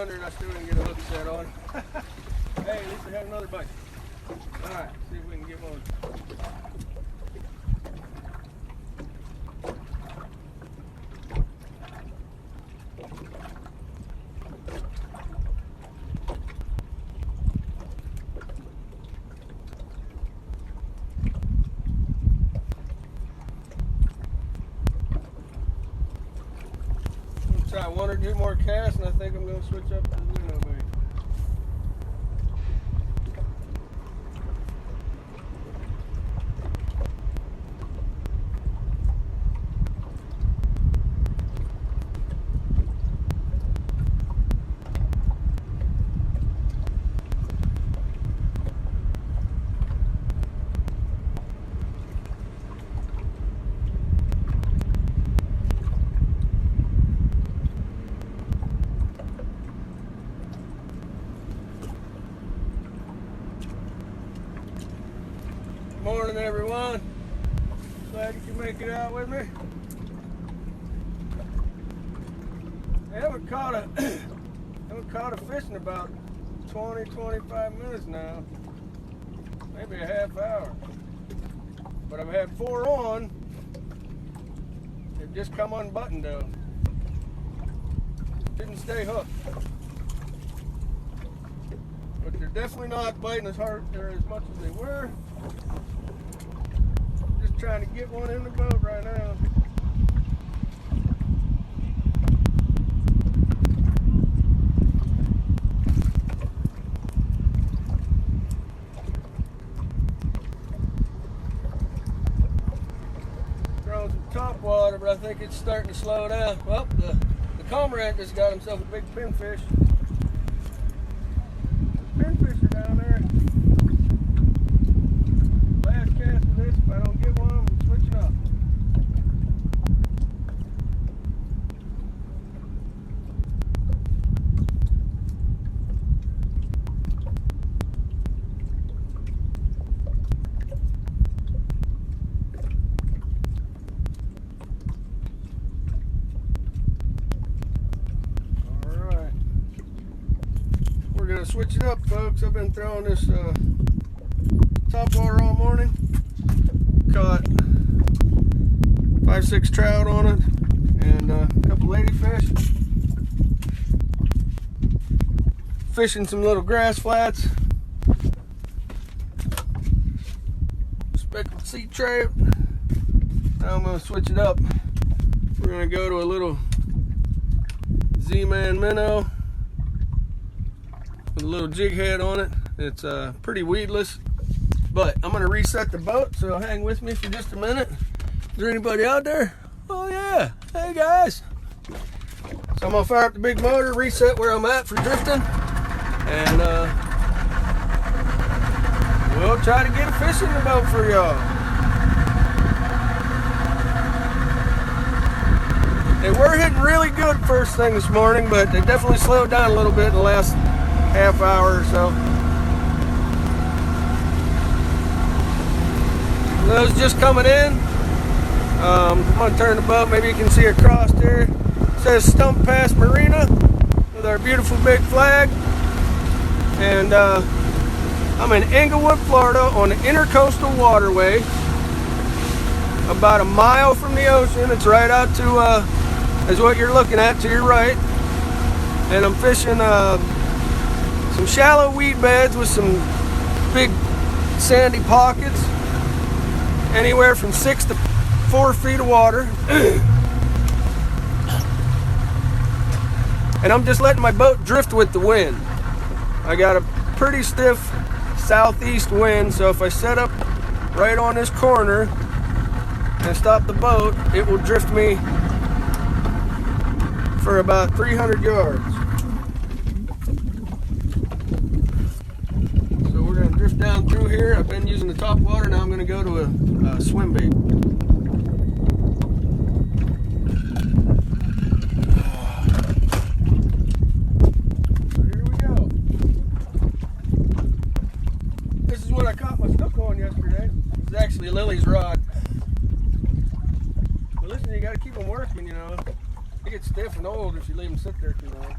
under it, I still didn't get a hook set on. Hey, at least I had another bite. Alright, see if we can get one. Try one or two more casts, and I think I'm going to switch up to the minnow bait. Morning, everyone. Glad you can make it out with me. I haven't caught a fish in about 20-25 minutes now, maybe a half hour. But I've had 4 on. They've just come unbuttoned though. Didn't stay hooked. But they're definitely not biting as hard or as much as they were. Just trying to get one in the boat right now. Throwing some top water, but I think it's starting to slow down. Well, the cormorant just got himself a big pinfish. Pinfish are down there. Last cast of this, if I don't get one, I'm switching up. Alright. We're going to switch it up, folks. I've been throwing this top water all morning. Caught 5-6 trout on it and a couple ladyfish. Fishing some little grass flats. Speckled sea trout. Now I'm going to switch it up. We're going to go to a little Z-Man minnow with a little jig head on it. It's pretty weedless. But I'm going to reset the boat, so hang with me for just a minute. Is there anybody out there? Oh yeah, hey guys. So I'm going to fire up the big motor, reset where I'm at for drifting, and we'll try to get a fish in the boat for y'all. They were hitting really good first thing this morning, but they definitely slowed down a little bit in the last half hour or so. Those just coming in. I'm going to turn the boat. Maybe you can see across there. It says Stump Pass Marina with our beautiful big flag. And I'm in Englewood, Florida on the Intercoastal Waterway. About a mile from the ocean. It's right out to, is what you're looking at to your right. And I'm fishing some shallow weed beds with some big sandy pockets. Anywhere from 6 to 4 feet of water. And I'm just letting my boat drift with the wind. I got a pretty stiff southeast wind, so if I set up right on this corner and stop the boat, it will drift me for about 300 yards. So we're going to drift down through here. I've been using the top water, now I'm going to go to a swim bait. So here we go. This is what I caught my snook on yesterday. This is actually Lily's rod. But listen, you got to keep them working, you know. They get stiff and old if you leave them sit there too long.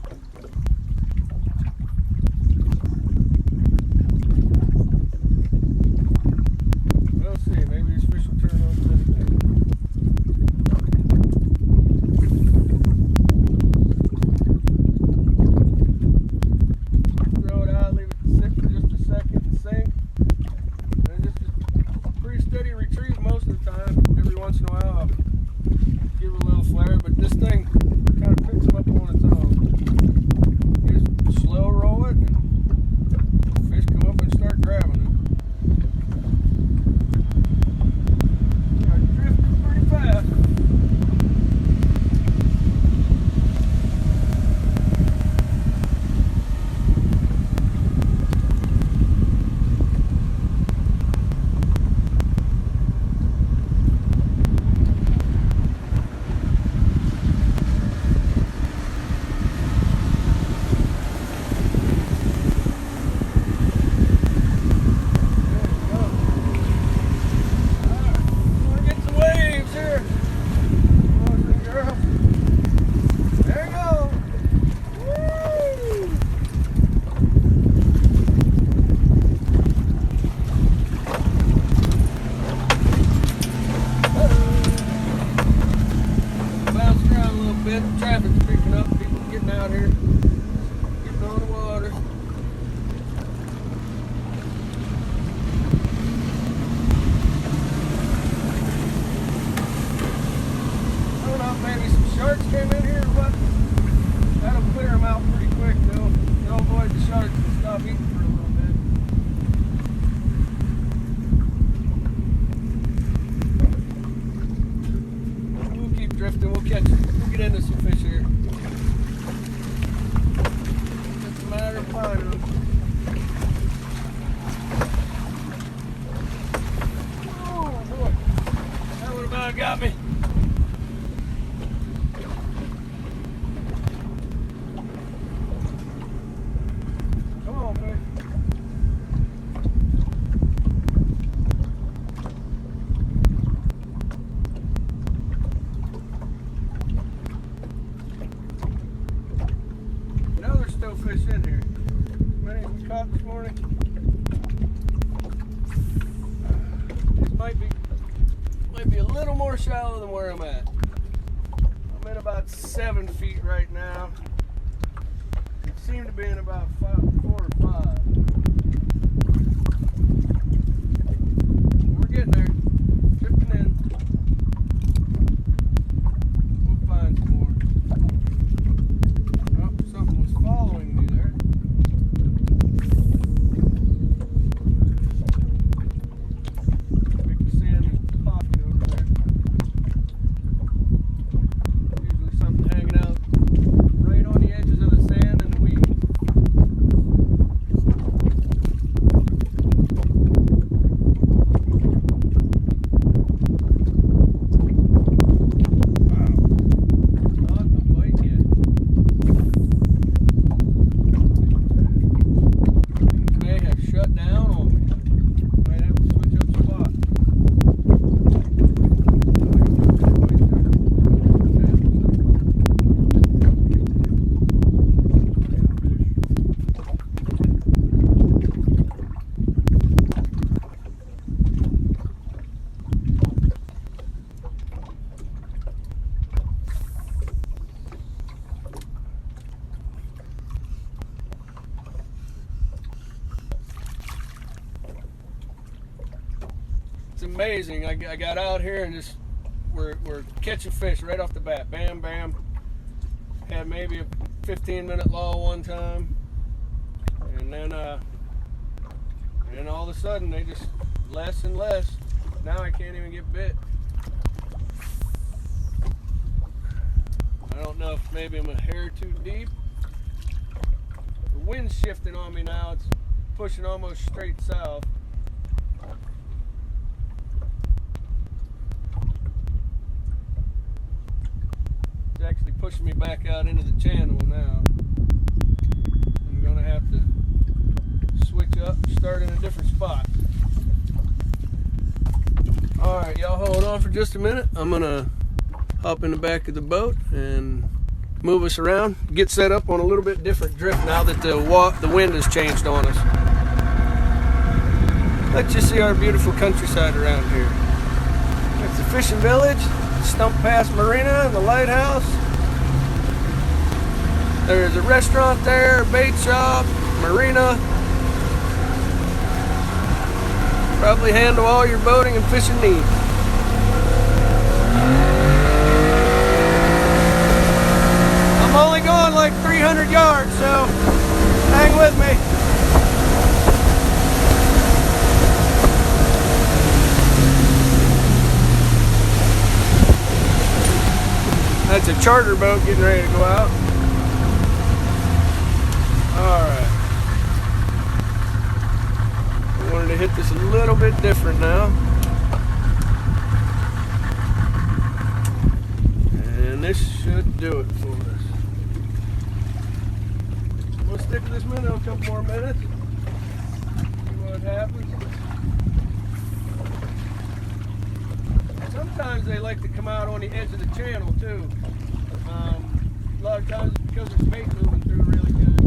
this morning. This might be a little more shallow than where I'm at. I'm at about 7 feet right now. It seemed to be in about 4 or 5. We're getting there. Drifting in. We'll find some more. Oh, something was following me there. Big sandy pocket over there. Usually something hanging out right on the edges of the sand and the weeds. It's amazing. I got out here and just we're catching fish right off the bat. Bam, bam. Had maybe a 15-minute lull one time, and then all of a sudden they just less and less. Now I can't even get bit. I don't know if maybe I'm a hair too deep. The wind's shifting on me now. It's pushing almost straight south. Actually pushing me back out into the channel now. I'm gonna have to switch up and start in a different spot. Alright, y'all hold on for just a minute. I'm gonna hop in the back of the boat and move us around, get set up on a little bit different drift now that the wind has changed on us. Let's just see our beautiful countryside around here. That's the fishing village, Stump Pass Marina and the lighthouse. There's a restaurant there, a bait shop, marina. Probably handle all your boating and fishing needs. I'm only going like 300 yards, so hang with me. That's a charter boat getting ready to go out. Alright. I wanted to hit this a little bit different now. And this should do it for us. We'll stick with this minnow a couple more minutes. See what happens. Sometimes they like to come out on the edge of the channel too. A lot of times it's because there's bait moving through really good.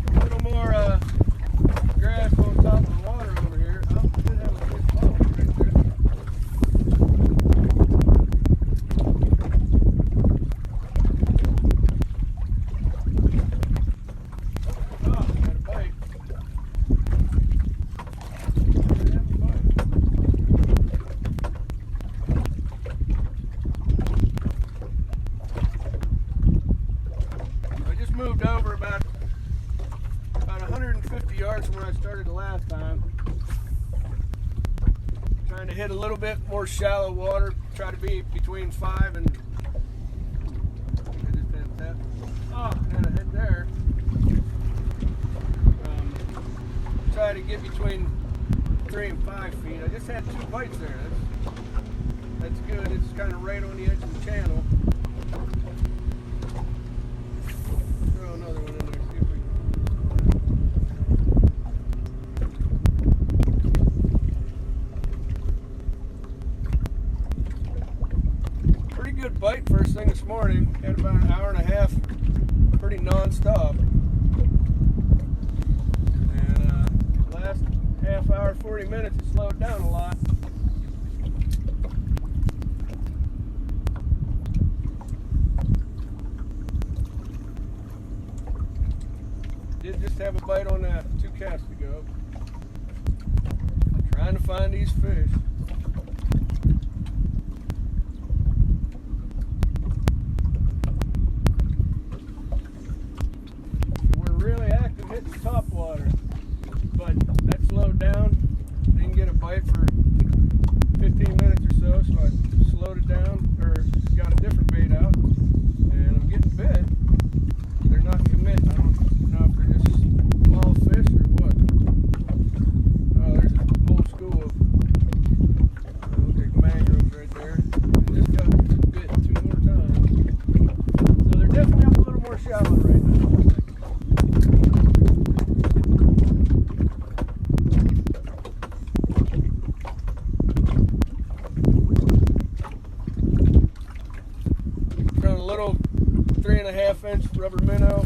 A little more grass on top of the water over here. Oh, I did have a fish following right there. Oh, got a bite. Moved over about 150 yards from where I started the last time. Trying to hit a little bit more shallow water. Try to be between 5 and and a head there. Try to get between 3 and 5 feet. I just had 2 bites there. That's good. It's kind of right on the edge of the channel. Another one in there, see if we can. Pretty good bite first thing this morning. Had about an hour and a half non-stop. And last half hour, 40 minutes, it slowed down a lot. Did just have a bite on that 2 casts ago. Trying to find these fish. We're really active hitting top water, but that slowed down. Didn't get a bite for 15 minutes or so, so I slowed it down, or got a different bait out, and I'm getting bit. They're not committing. I don't know if they're just small fish or what. Oh, there's a whole school of look like mangroves right there. I just got bit 2 more times. So they're definitely up a little more shallow right now. Throwing a little 3.5-inch rubber minnow,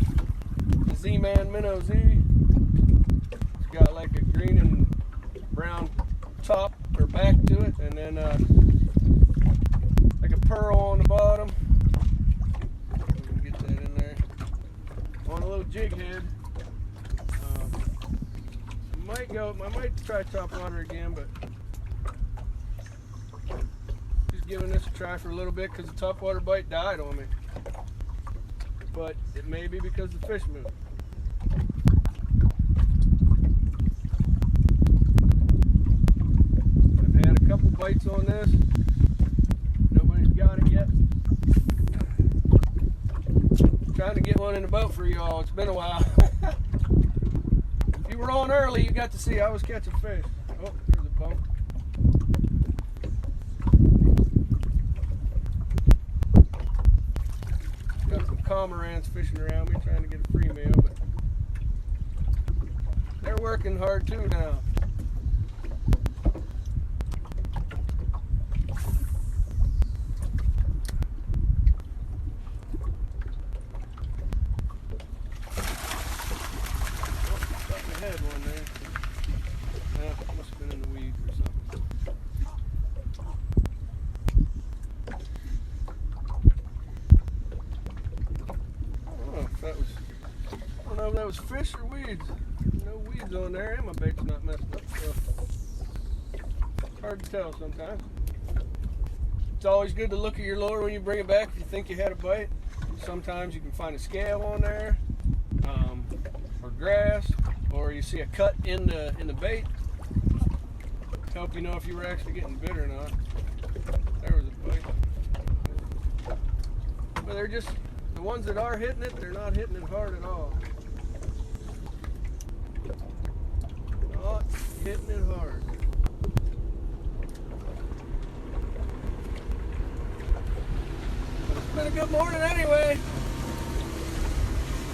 Z-Man Minnow Z. It's got like a green and brown top or back to it, and then like a pearl on the bottom. Get that in there. On a little jig head. I might try top water again, but just giving this a try for a little bit because the top water bite died on me. But it may be because the fish moved. I've had a couple bites on this. Nobody's got it yet. Trying to get one in the boat for y'all. It's been a while. If you were on early, you got to see I was catching fish. Oh, there's a bump. Got some cormorants fishing around me trying to get a free meal, but they're working hard too now. Had one there. Must have been in the weeds or something. I don't know if that was fish or weeds. No weeds on there, and my bait's not messed up, so hard to tell sometimes. It's always good to look at your lure when you bring it back if you think you had a bite. Sometimes you can find a scale on there, or grass. Or you see a cut in the bait, help you know if you were actually getting bit or not. There was a bite. But they're just, the ones that are hitting it, they're not hitting it hard at all. Not hitting it hard. But it's been a good morning anyway.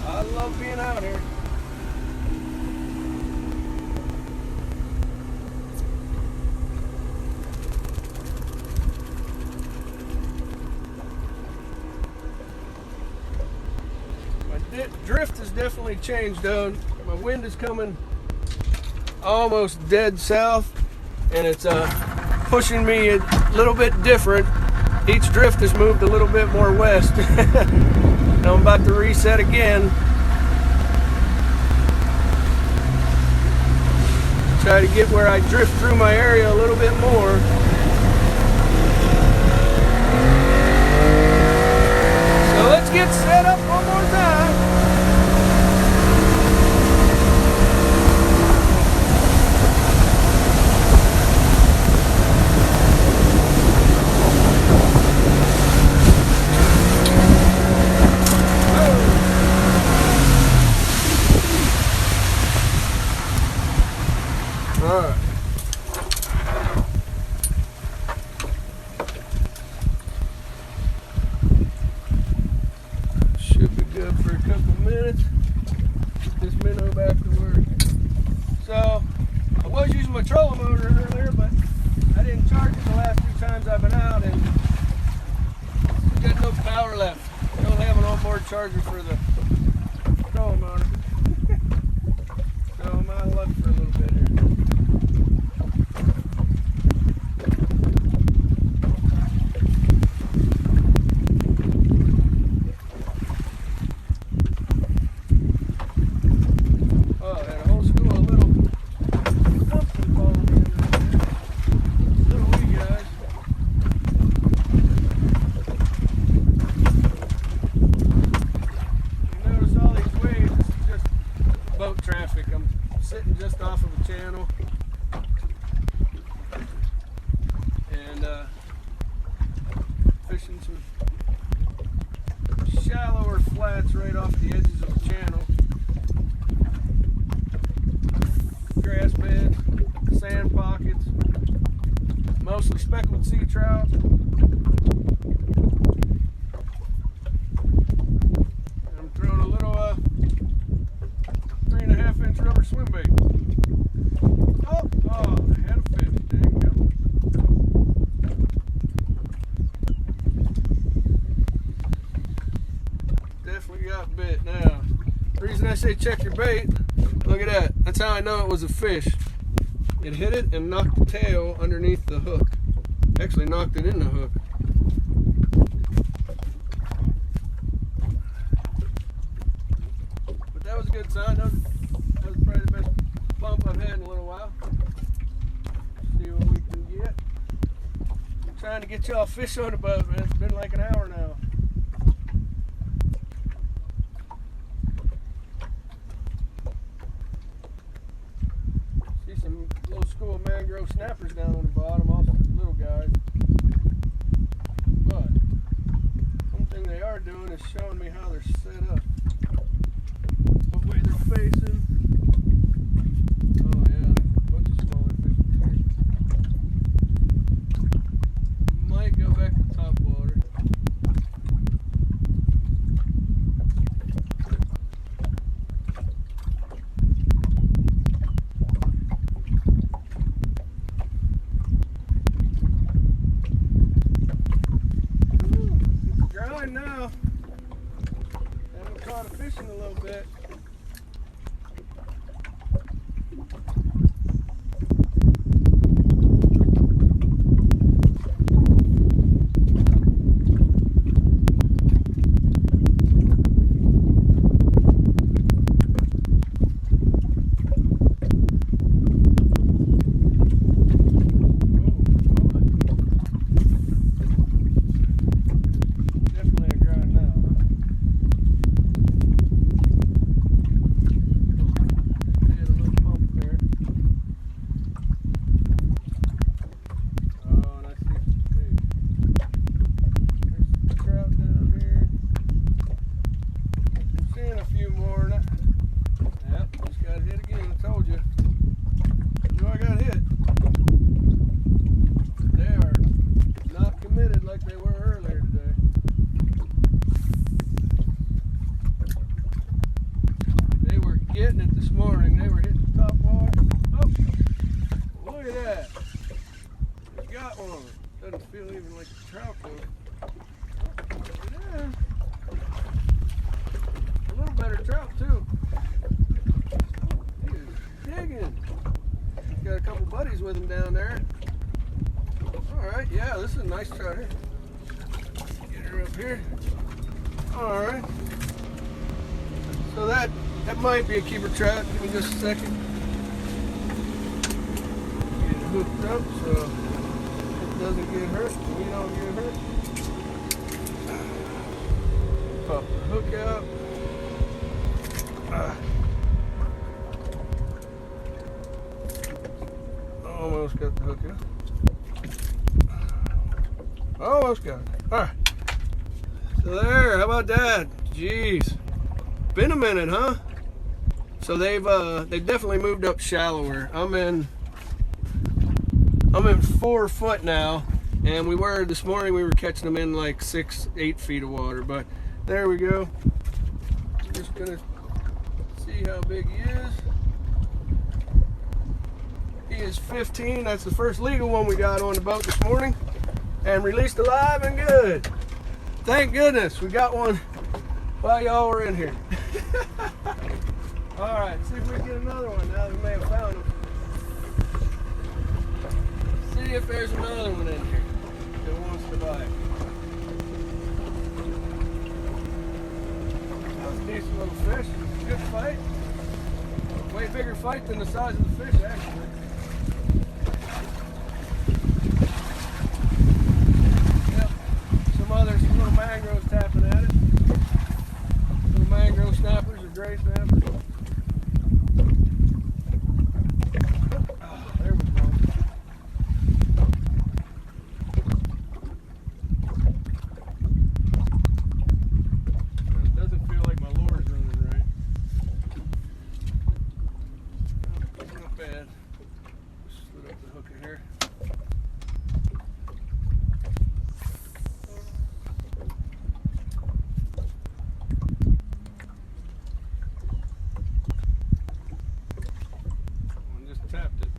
I love being out here. Drift has definitely changed though. My wind is coming almost dead south, and it's pushing me a little bit different. Each drift has moved a little bit more west. Now I'm about to reset again. Try to get where I drift through my area a little bit more. So let's get set up one more time. Alright. Should be good for a couple minutes. Get this minnow back to work. So, I was using my trolling motor earlier, but I didn't charge it the last 2 times I've been out, and got no power left. I don't have an onboard charger for the show him on it. Show him my luck for a little bit here. Oh, I had a whole school of little pumpkin falling in there. Little wee guys. You notice all these waves, this is just boat traffic. I'm sitting just off of a channel. And fishing some shallower flats right off the edges of the channel. Grass beds, sand pockets, mostly speckled sea trout. I'm throwing a little 3.5 inch rubber swim bait. Oh, I had a fish. There you go. Definitely got bit now. The reason I say check your bait, look at that. That's how I know it was a fish. It hit it and knocked the tail underneath the hook. Actually knocked it in the hook. But that was a good sign. That was probably the best bump I've had in a little while. See what we can get. I'm trying to get y'all fish on the boat, man. It's been like an hour now. Some little school of mangrove snappers down on the bottom, also little guys. But one thing they are doing is showing me how they're set up, what way they're facing. Oh yeah, a bunch of smaller fish here. Might go back to top water. Now, haven't caught a fish in a little bit. Getting it this morning. They were hitting the top water. Oh, look at that. We got one. Doesn't feel even like a trout though. Oh, yeah. A little better trout too. He is digging. He's got a couple buddies with him down there. Alright, yeah, this is a nice trout here. Get her up here. Alright. So that might be a keeper trout. Give me just a second. Get it hooked up so it doesn't get hurt and we don't get hurt. Pop the hook out. Almost got the hook out. Almost got it. Alright. So there, how about that? Jeez. Been a minute, huh? So they've definitely moved up shallower. I'm in 4 foot now, and this morning we were catching them in like 6-8 feet of water. But there we go. I'm just gonna see how big he is. He is 15. That's the first legal one we got on the boat this morning, and released alive and good. Thank goodness we got one while y'all were in here. Alright, see if we can get another one now that we may have found him. See if there's another one in here that wants to bite. That was a decent little fish. Good fight. Way bigger fight than the size of the fish, actually. Yep. Some little mangroves tapping at it. Little mangrove snappers or gray snappers. Oh, there we go. It doesn't feel like my lure's running right. Not bad. Slid up the hooker here. And just tapped it.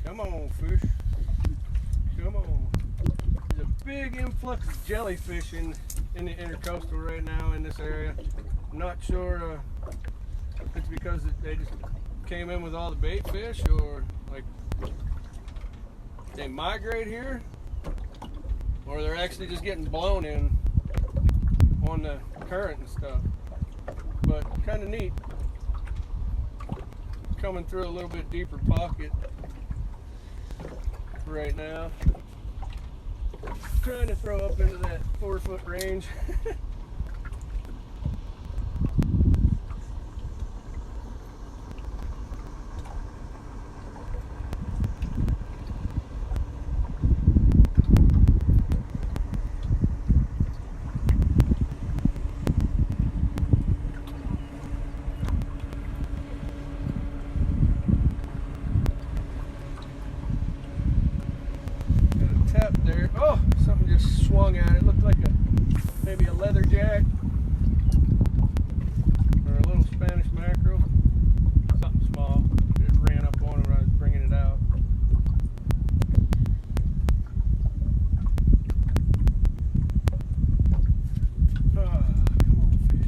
Come on, fish. Come on. There's a big influx of jellyfish in the intercoastal right now in this area. I'm not sure if it's because they just came in with all the bait fish, or like they migrate here, or they're actually just getting blown in on the current and stuff. But kind of neat. Coming through a little bit deeper pocket right now. Trying to throw up into that 4-foot range. Tap there. Oh, something just swung at it. Looked like maybe a leather jack or a little Spanish mackerel. Something small. It ran up on it when I was bringing it out. Come on, fish.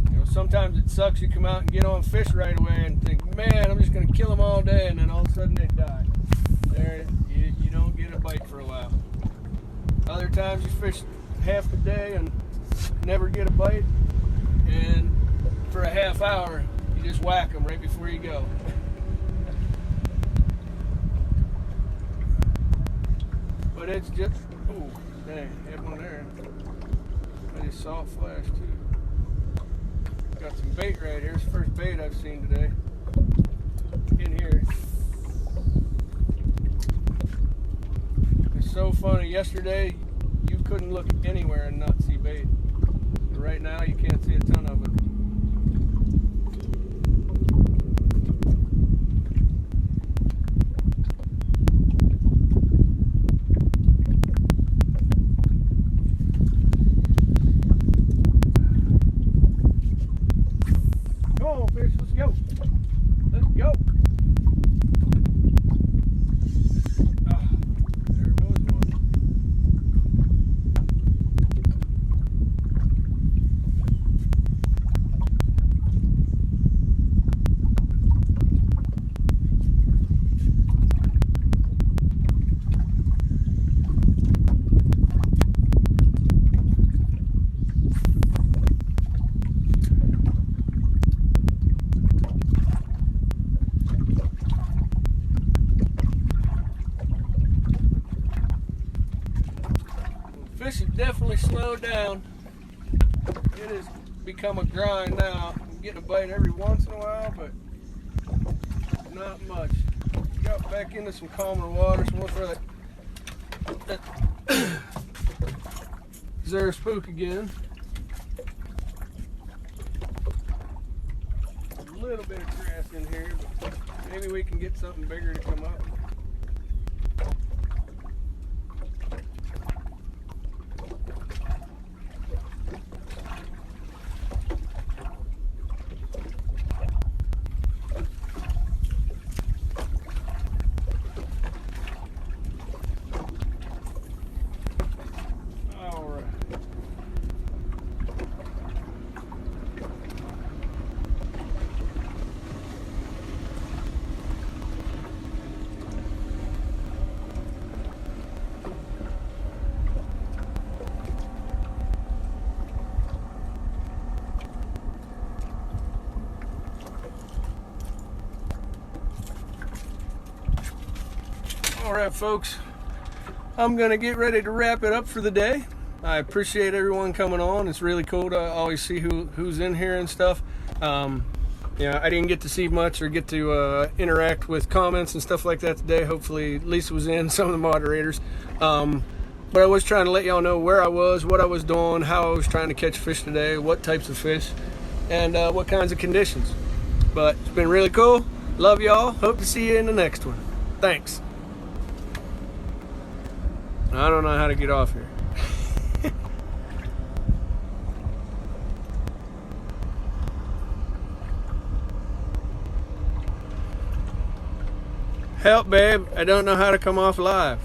You know, sometimes it sucks. You come out and get on fish right away and think, man, I'm just going to kill them all day, and then all of a sudden they die. There, you don't get a bite for a while. Other times you fish half the day and never get a bite, and for a half hour you just whack them right before you go. But it's just, oh, dang, had one there. I just saw it flash too. Got some bait right here. It's the first bait I've seen today. In here. It's so funny. Yesterday you couldn't look anywhere and not see bait. But right now you can't see a ton of it. Come on, fish, let's go. Let's go. There was one. Fish have definitely slowed down. It has become a grind now. I'm getting a bite every once in a while, but not much. Got back into some calmer water, so we'll throw that Zara spook again. A little bit of grass in here, but maybe we can get something bigger to come up. All right, folks, I'm gonna get ready to wrap it up for the day. I appreciate everyone coming on. It's really cool to always see who's in here and stuff. Yeah, I didn't get to see much or get to interact with comments and stuff like that today. Hopefully Lisa was in, some of the moderators. But I was trying to let y'all know where I was, what I was doing, how I was trying to catch fish today, what types of fish, and what kinds of conditions. But it's been really cool. Love y'all. Hope to see you in the next one. Thanks. I don't know how to get off here. Help, babe. I don't know how to come off live.